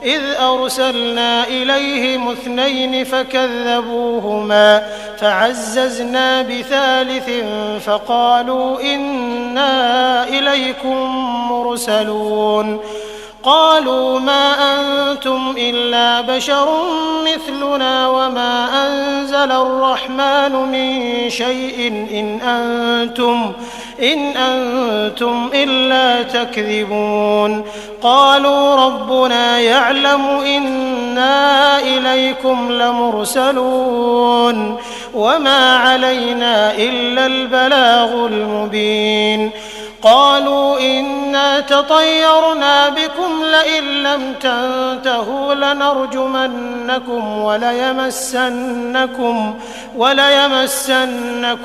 إذ أرسلنا إليهم 2 فكذبوهما فعززنا بثالث فقالوا إنا إليكم مرسلون قالوا ما أنتم إلا بشر مثلنا وما أنزل الرحمن من شيء إن أنتم إلا تكذبون قالوا ربنا يعلم إنا إليكم لمرسلون وما علينا إلا البلاغ المبين قالوا إنا تطيرنا بكم لئن لم تنتهوا لنرجمنكم وليمسنكم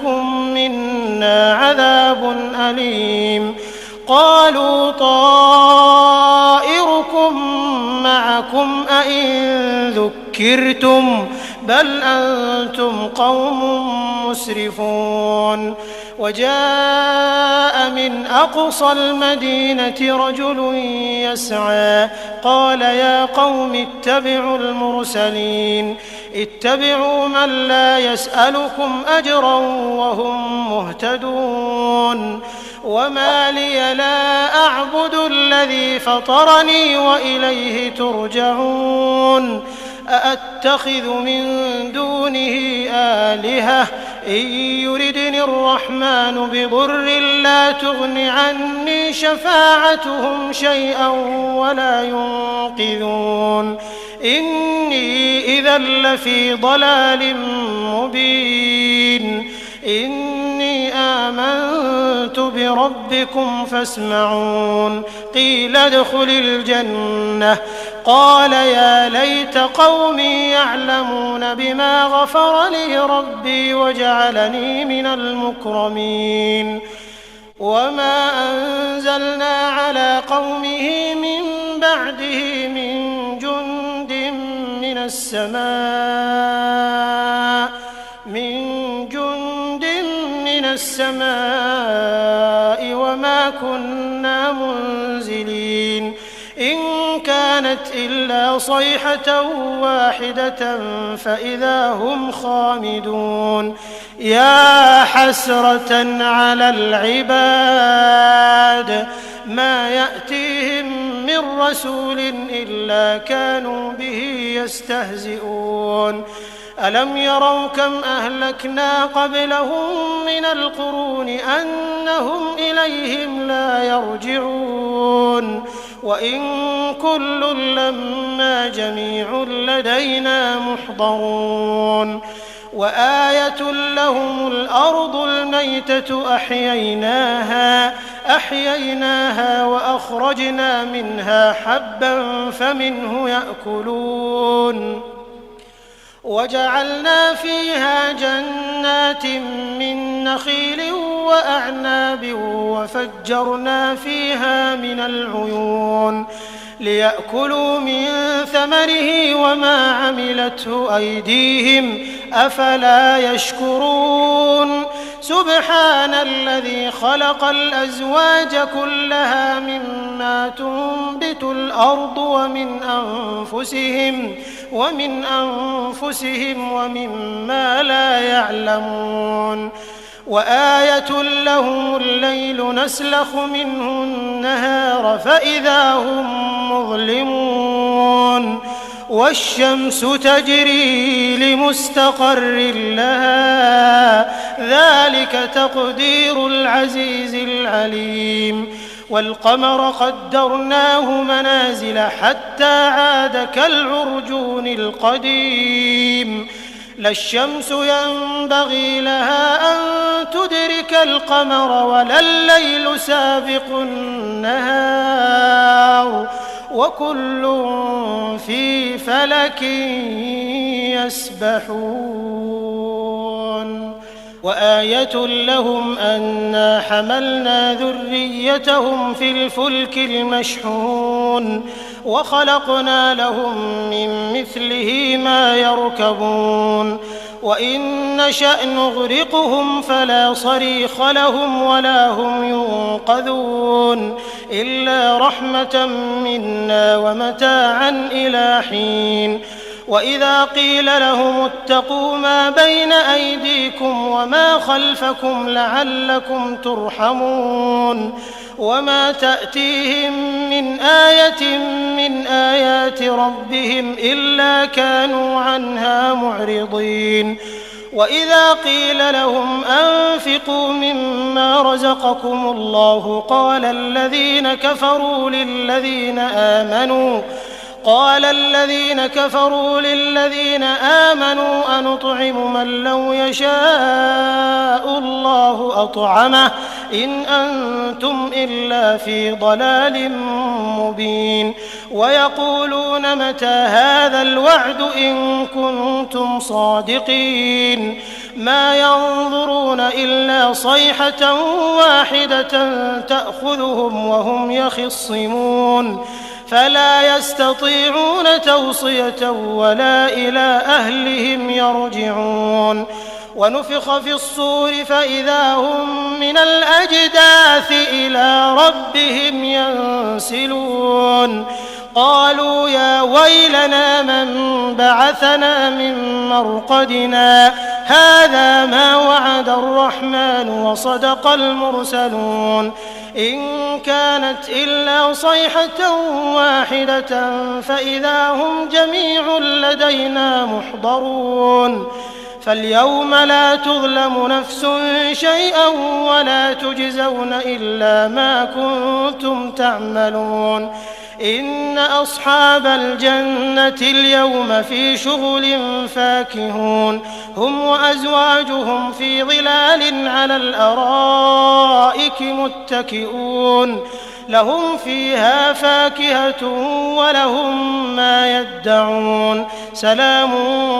منا عذاب أليم قالوا طائركم معكم أئن ذكرتم بل أنتم قوم مسرفون وجاء من أقصى المدينة رجل يسعى قال يا قوم اتبعوا المرسلين اتبعوا من لا يسألكم أجرا وهم مهتدون وما لي لا أعبد الذي فطرني وإليه ترجعون أأتخذ من دونه آلهة إن يردني الرحمن بضر لا تغن عني شفاعتهم شيئا ولا ينقذون إني إذا لفي ضلال مبين إني آمنت بربكم فاسمعون قيل ادخل الجنة قال يا ليت قومي يعلمون بما غفر لي ربي وجعلني من المكرمين وما أنزلنا على قومه من بعده من جند من السماء وما كنا منزلين إن كانت إلا صيحة واحدة فإذا هم خامدون يا حسرة على العباد ما يأتيهم من رسول إلا كانوا به يستهزئون ألم يروا كم أهلكنا قبلهم من القرون أنهم إليهم لا يرجعون وإن كل لما جميع لدينا محضرون وآية لهم الأرض الميتة أحييناها وأخرجنا منها حبا فمنه يأكلون وجعلنا فيها جنات من نخيل وأعناب وفجرنا فيها من العيون ليأكلوا من ثمره وما عملته أيديهم أفلا يشكرون سبحان الذي خلق الأزواج كلها مما تنبت الأرض ومن أنفسهم ومما لا يعلمون وآية لهم الليل نسلخ منه النهار فإذا هم مظلمون والشمس تجري لمستقر لها ذلك تقدير العزيز العليم والقمر قدرناه منازل حتى عاد كالعرجون القديم لا الشمس ينبغي لها أن تدرك القمر ولا الليل سابق النهار وكل في فلك يسبحون وآية لهم أنا حملنا ذريتهم في الفلك المشحون وخلقنا لهم من مثله ما يركبون وإن نشأ نغرقهم فلا صريخ لهم ولا هم ينقذون إلا رحمة منا ومتاعا إلى حين وإذا قيل لهم اتقوا ما بين أيديكم وما خلفكم لعلكم ترحمون وما تأتيهم من آية من آيات ربهم إلا كانوا عنها معرضين وإذا قيل لهم أنفقوا مما رزقكم الله قال الذين كفروا للذين آمنوا أنطعم من لو يشاء الله أطعمه إن أنتم إلا في ضلال مبين ويقولون متى هذا الوعد إن كنتم صادقين ما ينظرون إلا صيحة واحدة تأخذهم وهم يخصمون فلا يستطيعون توصية ولا إلى أهلهم يرجعون ونفخ في الصور فإذا هم من الأجداث إلى ربهم ينسلون قالوا يا ويلنا من بعثنا من مرقدنا هذا ما وعد الرحمن وصدق المرسلون إن كانت إلا صيحة واحدة فإذا هم جميع لدينا محضرون فاليوم لا تظلم نفس شيئا ولا تجزون إلا ما كنتم تعملون إن أصحاب الجنة اليوم في شغل فاكهون هم وأزواجهم في ظلال على الأرائك متكئون لهم فيها فاكهة ولهم ما يدعون سلام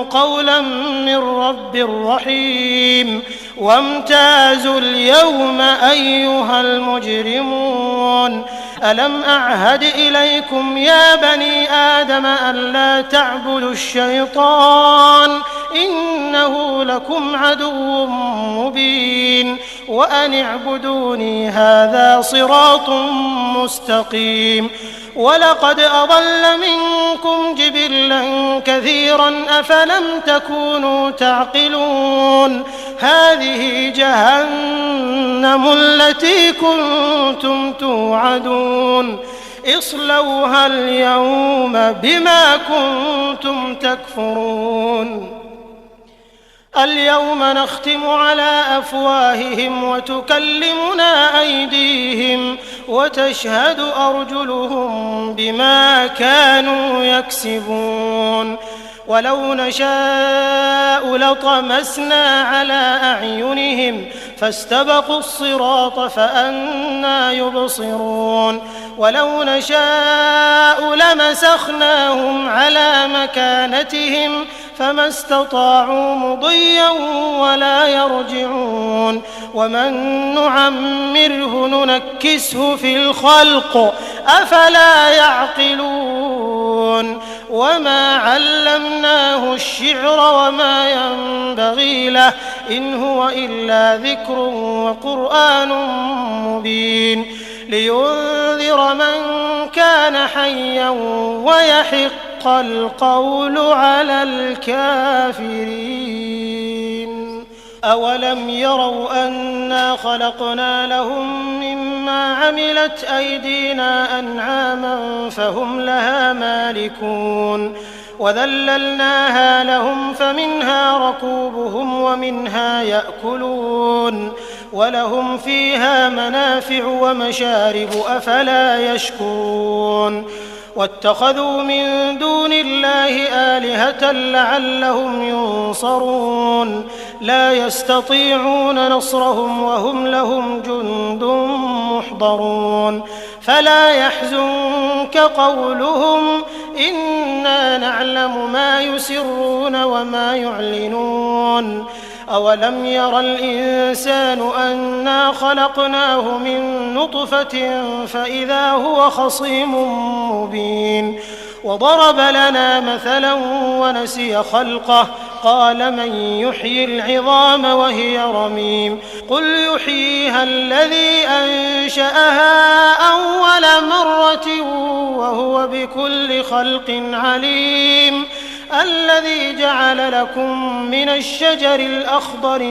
قولا من رب رحيم وامتازوا اليوم أيها المجرمون ألم أعهد إليكم يا بني آدم ألا تعبدوا الشيطان إنه لكم عدو مبين وأن اعبدوني هذا صراط مستقيم ولقد أضل منكم جبلا كثيرا أفلم تكونوا تعقلون هذه جهنم التي كنتم توعدون اصلوها اليوم بما كنتم تكفرون اليوم نختم على أفواههم وتكلمنا أيديهم وتشهد أرجلهم بما كانوا يكسبون ولو نشاء لطمسنا على أعينهم فاستبقوا الصراط فأنى يبصرون ولو نشاء لمسخناهم على مكانتهم فما استطاعوا مضيا ولا يرجعون ومن نعمره ننكسه في الخلق أفلا يعقلون وما علمناه الشعر وما ينبغي له إن هو إلا ذكر وقرآن مبين لينذر من كان حيا ويحق القول على الكافرين أولم يروا أنا خلقنا لهم مما عملت أيدينا أنعاما فهم لها مالكون وذللناها لهم فمنها ركوبهم ومنها يأكلون ولهم فيها منافع ومشارب أفلا يشكرون واتخذوا من دون الله آلهة لعلهم ينصرون لا يستطيعون نصرهم وهم لهم جند محضرون فلا يحزنك قولهم إنا نعلم ما يسرون وما يعلنون أولم ير الإنسان أنا خلقناه من نطفة فإذا هو خصيم مبين وضرب لنا مثلا ونسي خلقه قال من يحيي العظام وهي رميم قل يحييها الذي أنشأها أول مرة وهو بكل خلق عليم الذي جعل لكم من الشجر الأخضر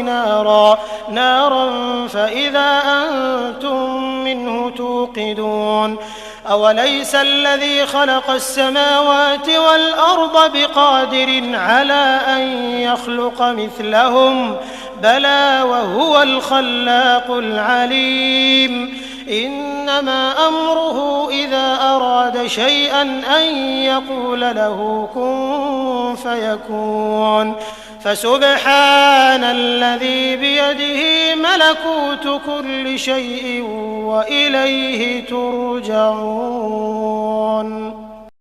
نارا فإذا أنتم منه توقدون أوليس الذي خلق السماوات والأرض بقادر على أن يخلق مثلهم بلى وهو الخلاق العليم إنما أمره إذا أراد أراد شيئا أن يقول له كن فيكون فسبحان الذي بيده ملكوت كل شيء وإليه ترجعون